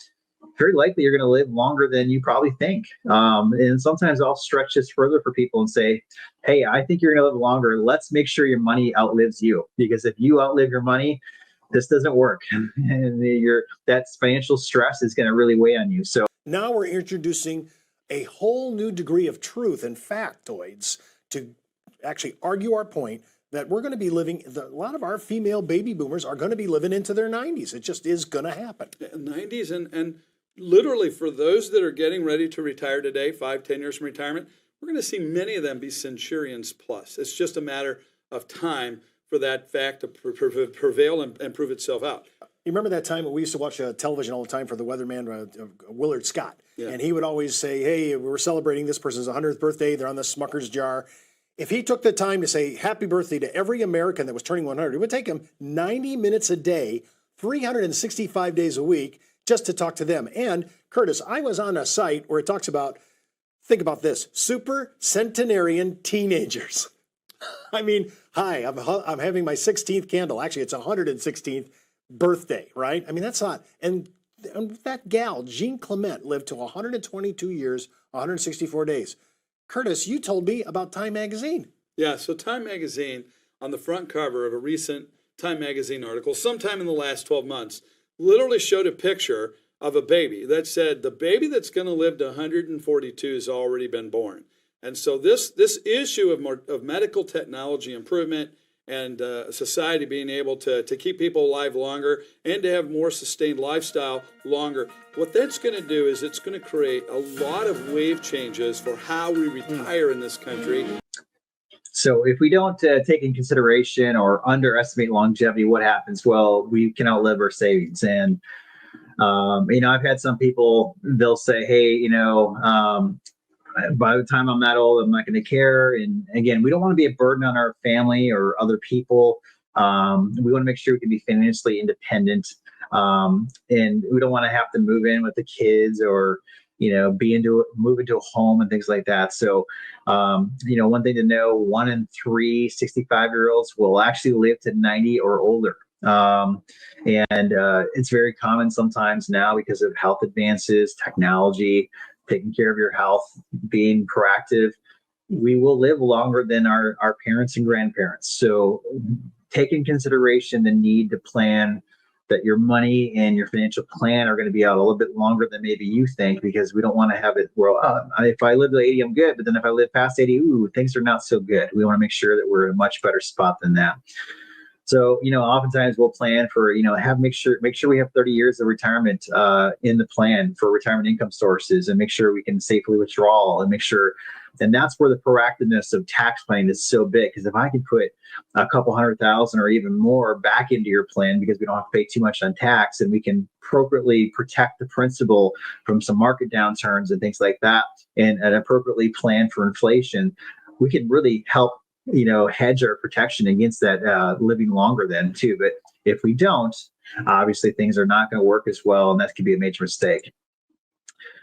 Speaker 1: very likely you're going to live longer than you probably think. And sometimes I'll stretch this further for people and say, hey, I think you're going to live longer. Let's make sure your money outlives you, because if you outlive your money, this doesn't work. And that financial stress is going to really weigh on you. So
Speaker 15: now we're introducing a whole new degree of truth and factoids to actually argue our point that we're going to be living, a lot of our female baby boomers are going to be living into their 90s. It just is going to happen.
Speaker 16: 90s and literally, for those that are getting ready to retire today, 5-10 years from retirement, we're going to see many of them be centurions plus. It's just a matter of time for that fact to prevail and prove itself out.
Speaker 15: You remember that time when we used to watch television all the time for the weatherman, Willard Scott, and he would always say, hey, we're celebrating this person's 100th birthday. They're on the Smucker's jar. If he took the time to say happy birthday to every American that was turning 100, it would take him 90 minutes a day, 365 days a week, just to talk to them. And Curtis, I was on a site where it talks about, think about this, super centenarian teenagers. I mean, hi, I'm having my 16th candle. Actually, it's 116th birthday, right? I mean, that's not, and that gal, Jean Clement, lived to 122 years, 164 days. Curtis, you told me about Time Magazine.
Speaker 16: Yeah, so Time Magazine, on the front cover of a recent Time Magazine article, sometime in the last 12 months, literally showed a picture of a baby that said the baby that's going to live to 142 has already been born. And so this issue of medical technology improvement and society being able to keep people alive longer and to have more sustained lifestyle longer, what that's going to do is it's going to create a lot of wave changes for how we retire in this country.
Speaker 1: So if we don't take in consideration or underestimate longevity, what happens? Well, we can outlive our savings. And, I've had some people, they'll say, hey, by the time I'm that old, I'm not going to care. And again, we don't want to be a burden on our family or other people. We want to make sure we can be financially independent. And we don't want to have to move in with the kids or, move into a home and things like that. So, one thing to know, 1 in 3 65-year-olds will actually live to 90 or older. It's very common sometimes now because of health advances, technology, taking care of your health, being proactive. We will live longer than our parents and grandparents. So take in consideration the need to plan that your money and your financial plan are going to be out a little bit longer than maybe you think, because we don't want to have it where, if I live to 80, I'm good. But then if I live past 80, things are not so good. We want to make sure that we're in a much better spot than that. So, oftentimes we'll plan for, make sure we have 30 years of retirement in the plan for retirement income sources, and make sure we can safely withdraw, and make sure. And that's where the proactiveness of tax planning is so big, because if I can put a couple $100,000 or even more back into your plan, because we don't have to pay too much on tax, and we can appropriately protect the principal from some market downturns and things like that, and appropriately plan for inflation, we can really help hedge our protection against that living longer then too. But if we don't, obviously things are not going to work as well, and that could be a major mistake.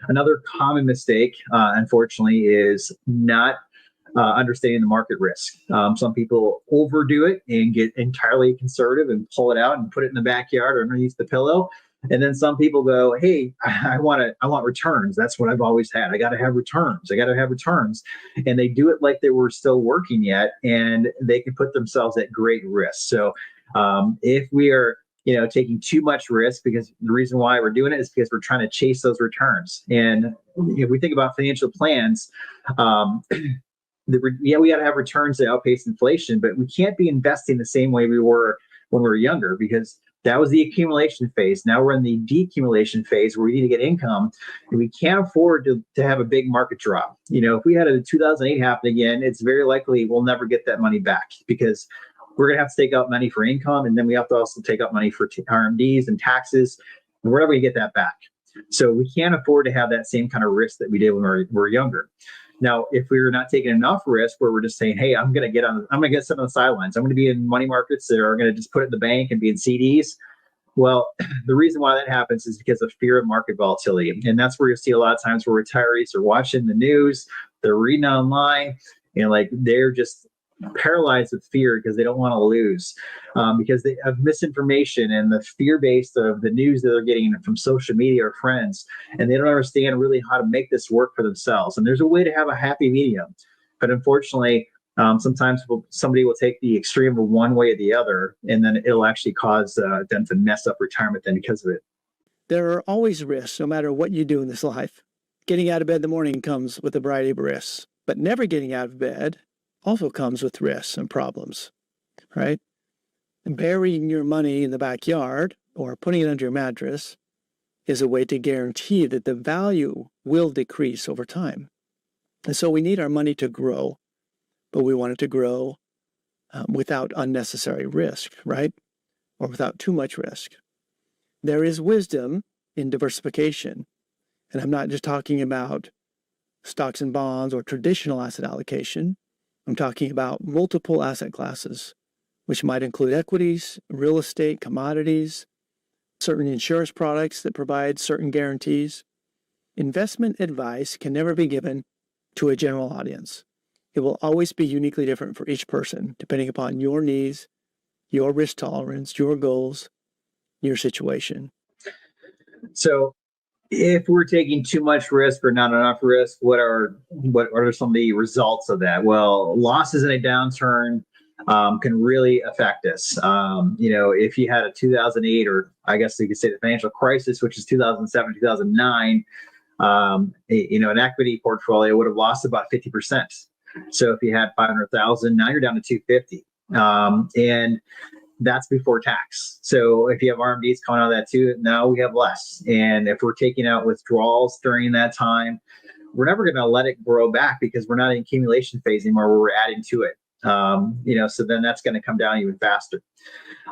Speaker 1: Another common mistake, unfortunately, is not understanding the market risk. Some people overdo it and get entirely conservative and pull it out and put it in the backyard or underneath the pillow. And then some people go, hey, I want returns. That's what I've always had. I got to have returns. And they do it like they were still working yet, and they can put themselves at great risk. So if we are taking too much risk, because the reason why we're doing it is because we're trying to chase those returns. And if we think about financial plans, we got to have returns that outpace inflation, but we can't be investing the same way we were when we were younger, because that was the accumulation phase. Now we're in the decumulation phase where we need to get income, and we can't afford to have a big market drop. If we had a 2008 happen again, it's very likely we'll never get that money back, because we're going to have to take out money for income, and then we have to also take out money for RMDs and taxes, and we're never going to get that back. So we can't afford to have that same kind of risk that we did when we were younger. Now, if we're not taking enough risk, where we're just saying, hey, I'm going to get some on the sidelines, I'm going to be in money markets that are going to just put it in the bank and be in CDs. Well, the reason why that happens is because of fear of market volatility. And that's where you see a lot of times where retirees are watching the news, they're reading online, and they're just paralyzed with fear because they don't want to lose, because they have misinformation and the fear based of the news that they're getting from social media or friends, and they don't understand really how to make this work for themselves. And there's a way to have a happy medium, but unfortunately, sometimes somebody will take the extreme of one way or the other, and then it'll actually cause them to mess up retirement then because of it.
Speaker 17: There are always risks, no matter what you do in this life. Getting out of bed in the morning comes with a variety of risks, but never getting out of bed also comes with risks and problems, right? And burying your money in the backyard or putting it under your mattress is a way to guarantee that the value will decrease over time. And so we need our money to grow, but we want it to grow without unnecessary risk, right? Or without too much risk. There is wisdom in diversification. And I'm not just talking about stocks and bonds or traditional asset allocation. I'm talking about multiple asset classes, which might include equities, real estate, commodities, certain insurance products that provide certain guarantees. Investment advice can never be given to a general audience. It will always be uniquely different for each person, depending upon your needs, your risk tolerance, your goals, your situation.
Speaker 1: So if we're taking too much risk or not enough risk, what are some of the results of that? Well, losses in a downturn can really affect us. If you had a 2008, or I guess you could say the financial crisis, which is 2007, 2009, an equity portfolio would have lost about 50%. So if you had 500,000, now you're down to 250. And that's before tax. So if you have RMDs coming out of that too, now we have less. And if we're taking out withdrawals during that time, we're never going to let it grow back, because we're not in accumulation phase anymore where we're adding to it. So then that's going to come down even faster.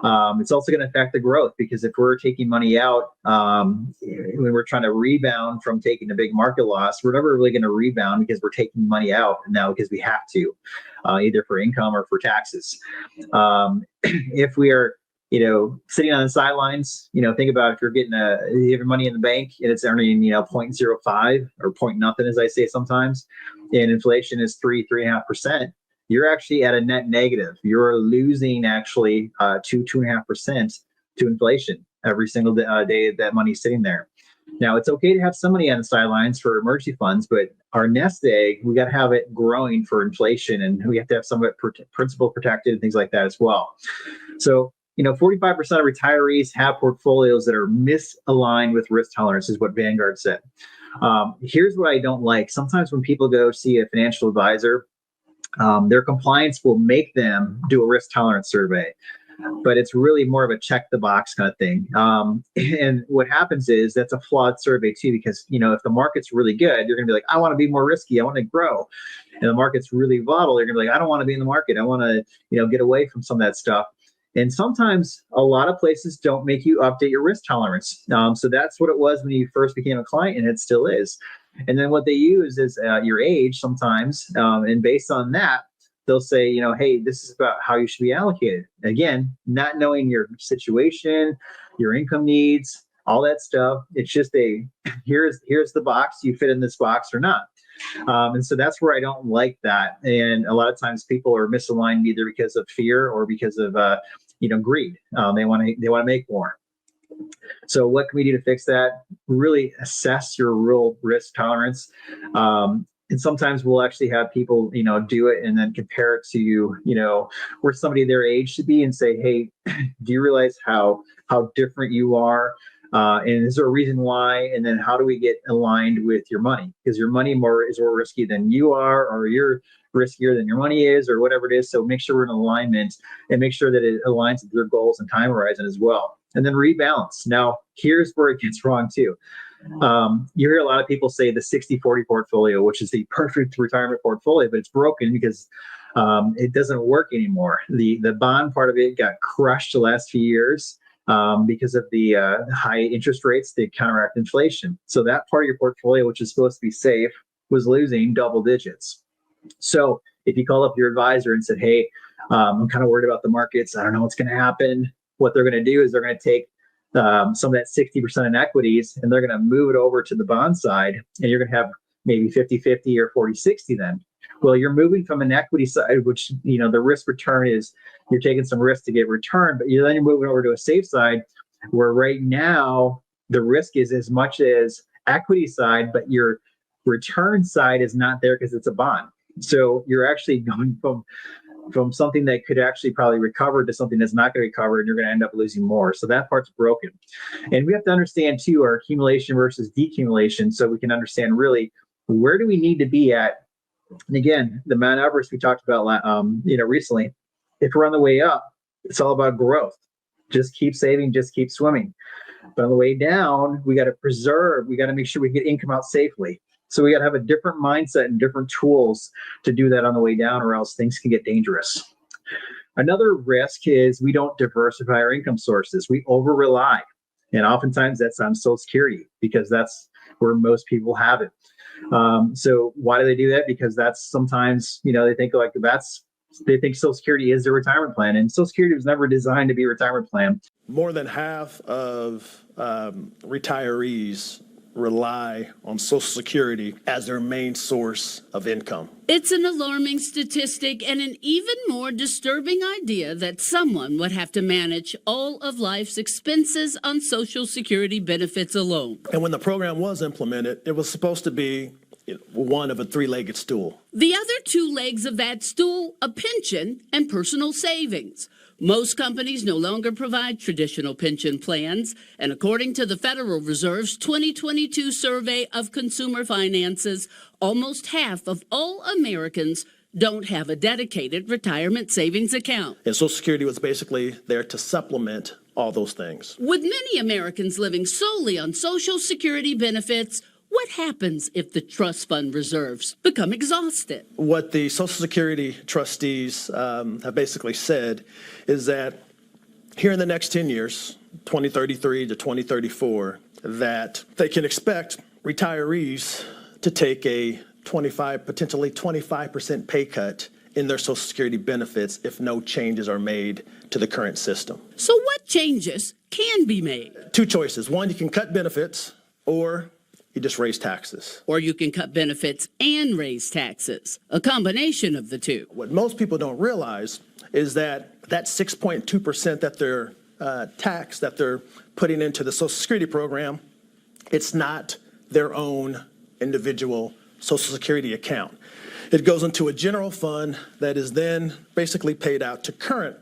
Speaker 1: It's also going to affect the growth, because if we're taking money out, when we're trying to rebound from taking a big market loss, we're never really going to rebound, because we're taking money out now because we have to, either for income or for taxes. If we are, sitting on the sidelines, think about if you're getting you have your money in the bank and it's earning, 0.05 or point nothing, as I say sometimes, and inflation is 3.5%. you're actually at a net negative. You're losing actually 2.5% to inflation every single day that money's sitting there. Now, it's okay to have some money on the sidelines for emergency funds, but our nest egg, we got to have it growing for inflation, and we have to have some of it principal protected and things like that as well. So, 45% of retirees have portfolios that are misaligned with risk tolerance, is what Vanguard said. Here's what I don't like. Sometimes when people go see a financial advisor, their compliance will make them do a risk tolerance survey, but it's really more of a check the box kind of thing. And what happens is that's a flawed survey too, because if the market's really good, you're going to be like, I want to be more risky, I want to grow. And the market's really volatile, you're going to be like, I don't want to be in the market, I want to get away from some of that stuff. And sometimes a lot of places don't make you update your risk tolerance. So that's what it was when you first became a client, and it still is. And then what they use is your age sometimes, and based on that, they'll say, hey, this is about how you should be allocated. Again, not knowing your situation, your income needs, all that stuff. It's just here's the box, you fit in this box or not. And so that's where I don't like that. And a lot of times people are misaligned either because of fear or because of greed. They want to make more. So what can we do to fix that? Really assess your real risk tolerance. And sometimes we'll actually have people, do it and then compare it to, where somebody their age should be and say, hey, do you realize how different you are? And is there a reason why? And then how do we get aligned with your money? Because your money is more risky than you are, or you're riskier than your money is, or whatever it is. So make sure we're in alignment and make sure that it aligns with your goals and time horizon as well. And then rebalance. Now, here's where it gets wrong too. You hear a lot of people say the 60-40 portfolio, which is the perfect retirement portfolio, but it's broken because it doesn't work anymore. The bond part of it got crushed the last few years because of the high interest rates that counteract inflation. So that part of your portfolio, which is supposed to be safe, was losing double digits. So if you call up your advisor and said, hey, I'm kind of worried about the markets, I don't know what's going to happen, what they're going to do is they're going to take some of that 60% in equities, and they're going to move it over to the bond side, and you're going to have maybe 50-50 or 40-60 then. Well, you're moving from an equity side, which, the risk return is you're taking some risk to get return, but then you're moving over to a safe side where right now the risk is as much as equity side, but your return side is not there because it's a bond. So you're actually going from something that could actually probably recover to something that's not going to recover, and you're going to end up losing more. So that part's broken. And we have to understand too, our accumulation versus decumulation, so we can understand really where do we need to be at. And again, the Mount Everest we talked about, recently, if we're on the way up, it's all about growth. Just keep saving, just keep swimming. But on the way down, we got to preserve, we got to make sure we get income out safely. So we got to have a different mindset and different tools to do that on the way down, or else things can get dangerous. Another risk is we don't diversify our income sources. We over-rely. And oftentimes that's on Social Security because that's where most people have it. So why do they do that? Because that's sometimes, they think they think Social Security is their retirement plan, and Social Security was never designed to be a retirement plan.
Speaker 12: More than half of retirees rely on Social Security as their main source of income.
Speaker 18: It's an alarming statistic and an even more disturbing idea that someone would have to manage all of life's expenses on Social Security benefits alone.
Speaker 12: And when the program was implemented, it was supposed to be one of a three-legged stool.
Speaker 18: The other two legs of that stool, a pension and personal savings. Most companies no longer provide traditional pension plans, and according to the Federal Reserve's 2022 survey of consumer finances, almost half of all Americans don't have a dedicated retirement savings account.
Speaker 12: And Social Security was basically there to supplement all those things.
Speaker 18: With many Americans living solely on Social Security benefits, what happens if the trust fund reserves become exhausted?
Speaker 12: What the Social Security trustees have basically said is that here in the next 10 years, 2033 to 2034, that they can expect retirees to take a potentially 25% pay cut in their Social Security benefits if no changes are made to the current system.
Speaker 18: So what changes can be made?
Speaker 12: Two choices. One, you can cut benefits, or
Speaker 19: you just raise taxes.
Speaker 18: Or you can cut benefits and raise taxes, a combination of the two.
Speaker 19: What most people don't realize is that 6.2% that they're tax that they're putting into the Social Security program, it's not their own individual Social Security account. It goes into a general fund that is then basically paid out to current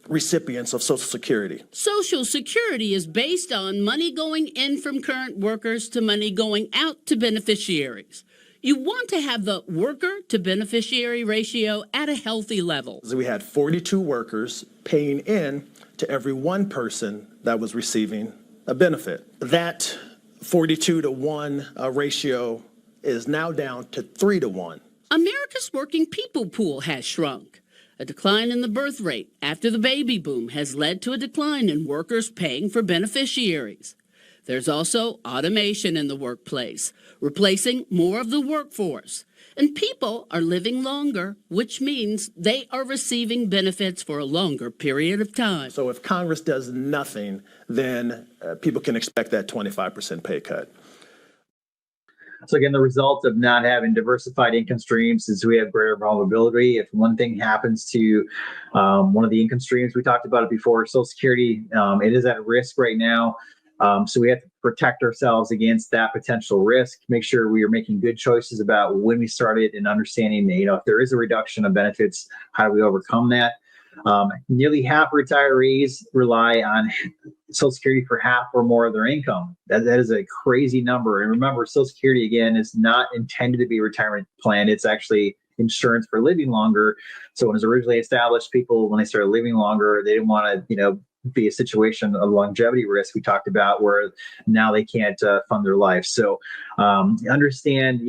Speaker 19: recipients of Social Security.
Speaker 18: Social Security is based on money going in from current workers to money going out to beneficiaries. You want to have the worker to beneficiary ratio at a healthy level.
Speaker 19: So we had 42 workers paying in to every one person that was receiving a benefit. That 42 to 1 ratio is now down to 3 to 1.
Speaker 18: America's working people pool has shrunk. A decline in the birth rate after the baby boom has led to a decline in workers paying for beneficiaries. There's also automation in the workplace, replacing more of the workforce. And people are living longer, which means they are receiving benefits for a longer period of time.
Speaker 19: So if Congress does nothing, then people can expect that 25% pay cut.
Speaker 1: So again, the result of not having diversified income streams is we have greater vulnerability. If one thing happens to one of the income streams, we talked about it before, Social Security, it is at risk right now. So we have to protect ourselves against that potential risk, make sure we are making good choices about when we start it and understanding, if there is a reduction of benefits, how do we overcome that? Nearly half retirees rely on Social Security for half or more of their income. That is a crazy number. And remember, Social Security, again, is not intended to be a retirement plan. It's actually insurance for living longer. So when it was originally established, people, when they started living longer, they didn't want to, be a situation of longevity risk we talked about where now they can't fund their life. So understand,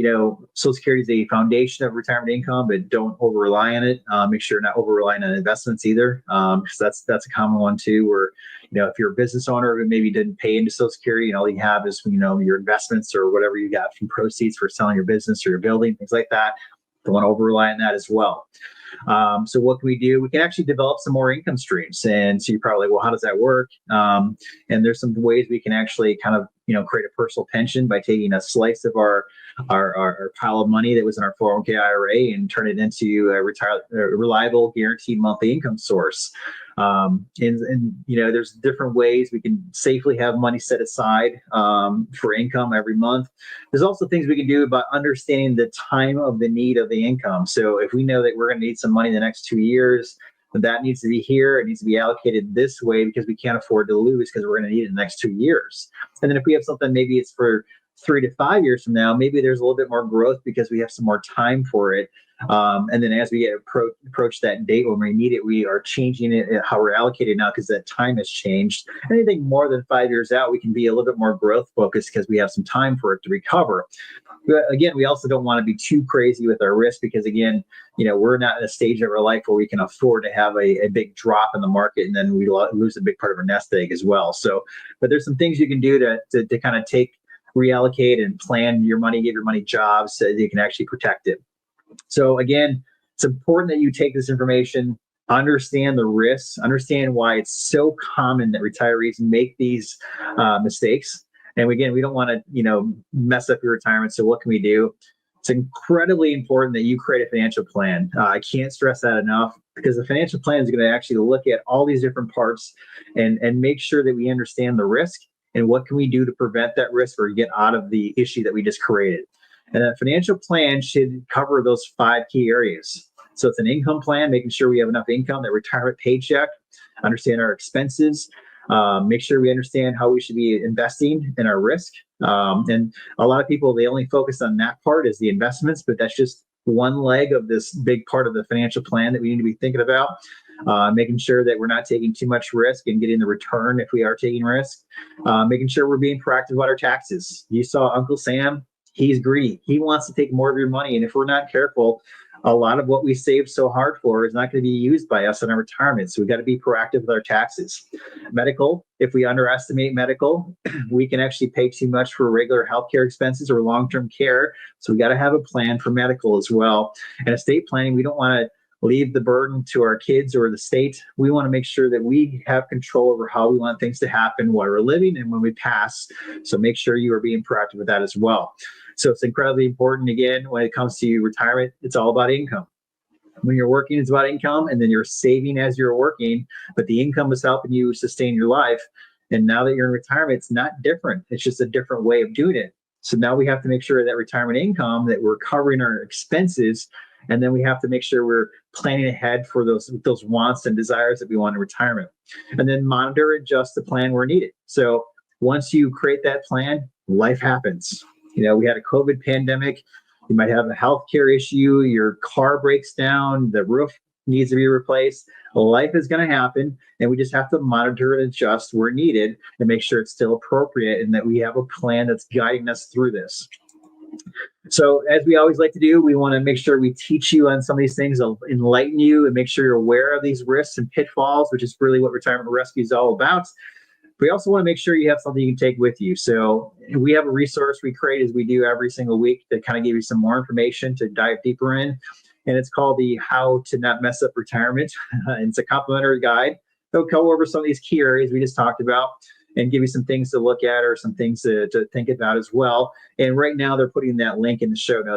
Speaker 1: Social Security is a foundation of retirement income, but don't over rely on it. Make sure you're not over relying on investments either. Because that's a common one too, where, if you're a business owner who maybe didn't pay into Social Security and all you have is, your investments or whatever you got from proceeds for selling your business or your building, things like that. Don't want to over rely on that as well. So what can we do? We can actually develop some more income streams. And so you're probably, well, how does that work? And there's some ways we can actually kind of, create a personal pension by taking a slice of our pile of money that was in our 401k IRA and turn it into a reliable, guaranteed monthly income source. There's different ways we can safely have money set aside for income every month. There's also things we can do about understanding the time of the need of the income. So if we know that we're going to need some money in the next 2 years, that needs to be here. It needs to be allocated this way because we can't afford to lose because we're going to need it in the next 2 years. And then if we have something, maybe it's for 3 to 5 years from now, maybe there's a little bit more growth because we have some more time for it. And then as we approach that date when we need it, we are changing it, how we're allocated now because that time has changed. Anything more than 5 years out, we can be a little bit more growth focused because we have some time for it to recover. But again, we also don't want to be too crazy with our risk because, again, we're not in a stage of our life where we can afford to have a big drop in the market and then we lose a big part of our nest egg as well. So, but there's some things you can do to kind of reallocate and plan your money, give your money jobs so that you can actually protect it. So again, it's important that you take this information, understand the risks, understand why it's so common that retirees make these mistakes. And again, we don't want to, mess up your retirement. So what can we do? It's incredibly important that you create a financial plan. I can't stress that enough because the financial plan is going to actually look at all these different parts and make sure that we understand the risk and what can we do to prevent that risk or get out of the issue that we just created. And a financial plan should cover those 5 key areas. So it's an income plan, making sure we have enough income, that retirement paycheck, understand our expenses, make sure we understand how we should be investing in our risk. And a lot of people, they only focus on that part as the investments, but that's just one leg of this big part of the financial plan that we need to be thinking about. Making sure that we're not taking too much risk and getting the return if we are taking risk. Making sure we're being proactive about our taxes. You saw Uncle Sam. He's greedy. He wants to take more of your money. And if we're not careful, a lot of what we saved so hard for is not going to be used by us in our retirement. So we've got to be proactive with our taxes. Medical, if we underestimate medical, we can actually pay too much for regular healthcare expenses or long-term care. So we got to have a plan for medical as well. And estate planning, we don't want to leave the burden to our kids or the state. We want to make sure that we have control over how we want things to happen while we're living and when we pass. So make sure you are being proactive with that as well. So it's incredibly important, again, when it comes to retirement, it's all about income. When you're working, it's about income, and then you're saving as you're working, but the income is helping you sustain your life. And now that you're in retirement, it's not different. It's just a different way of doing it. So now we have to make sure that retirement income, that we're covering our expenses, and then we have to make sure we're planning ahead for those wants and desires that we want in retirement. And then monitor and adjust the plan where needed. So once you create that plan, life happens. We had a COVID pandemic. You might have a healthcare issue. Your car breaks down. The roof needs to be replaced. Life is going to happen, and we just have to monitor and adjust where needed and make sure it's still appropriate and that we have a plan that's guiding us through this. So as we always like to do, we want to make sure we teach you on some of these things, enlighten you, and make sure you're aware of these risks and pitfalls, which is really what Retirement Rescue is all about. We also want to make sure you have something you can take with you. So we have a resource we create, as we do every single week, to kind of give you some more information to dive deeper in. And it's called the How to Not Mess Up Retirement. It's a complimentary guide. It'll go over some of these key areas we just talked about and give you some things to look at or some things to think about as well. And right now they're putting that link in the show notes.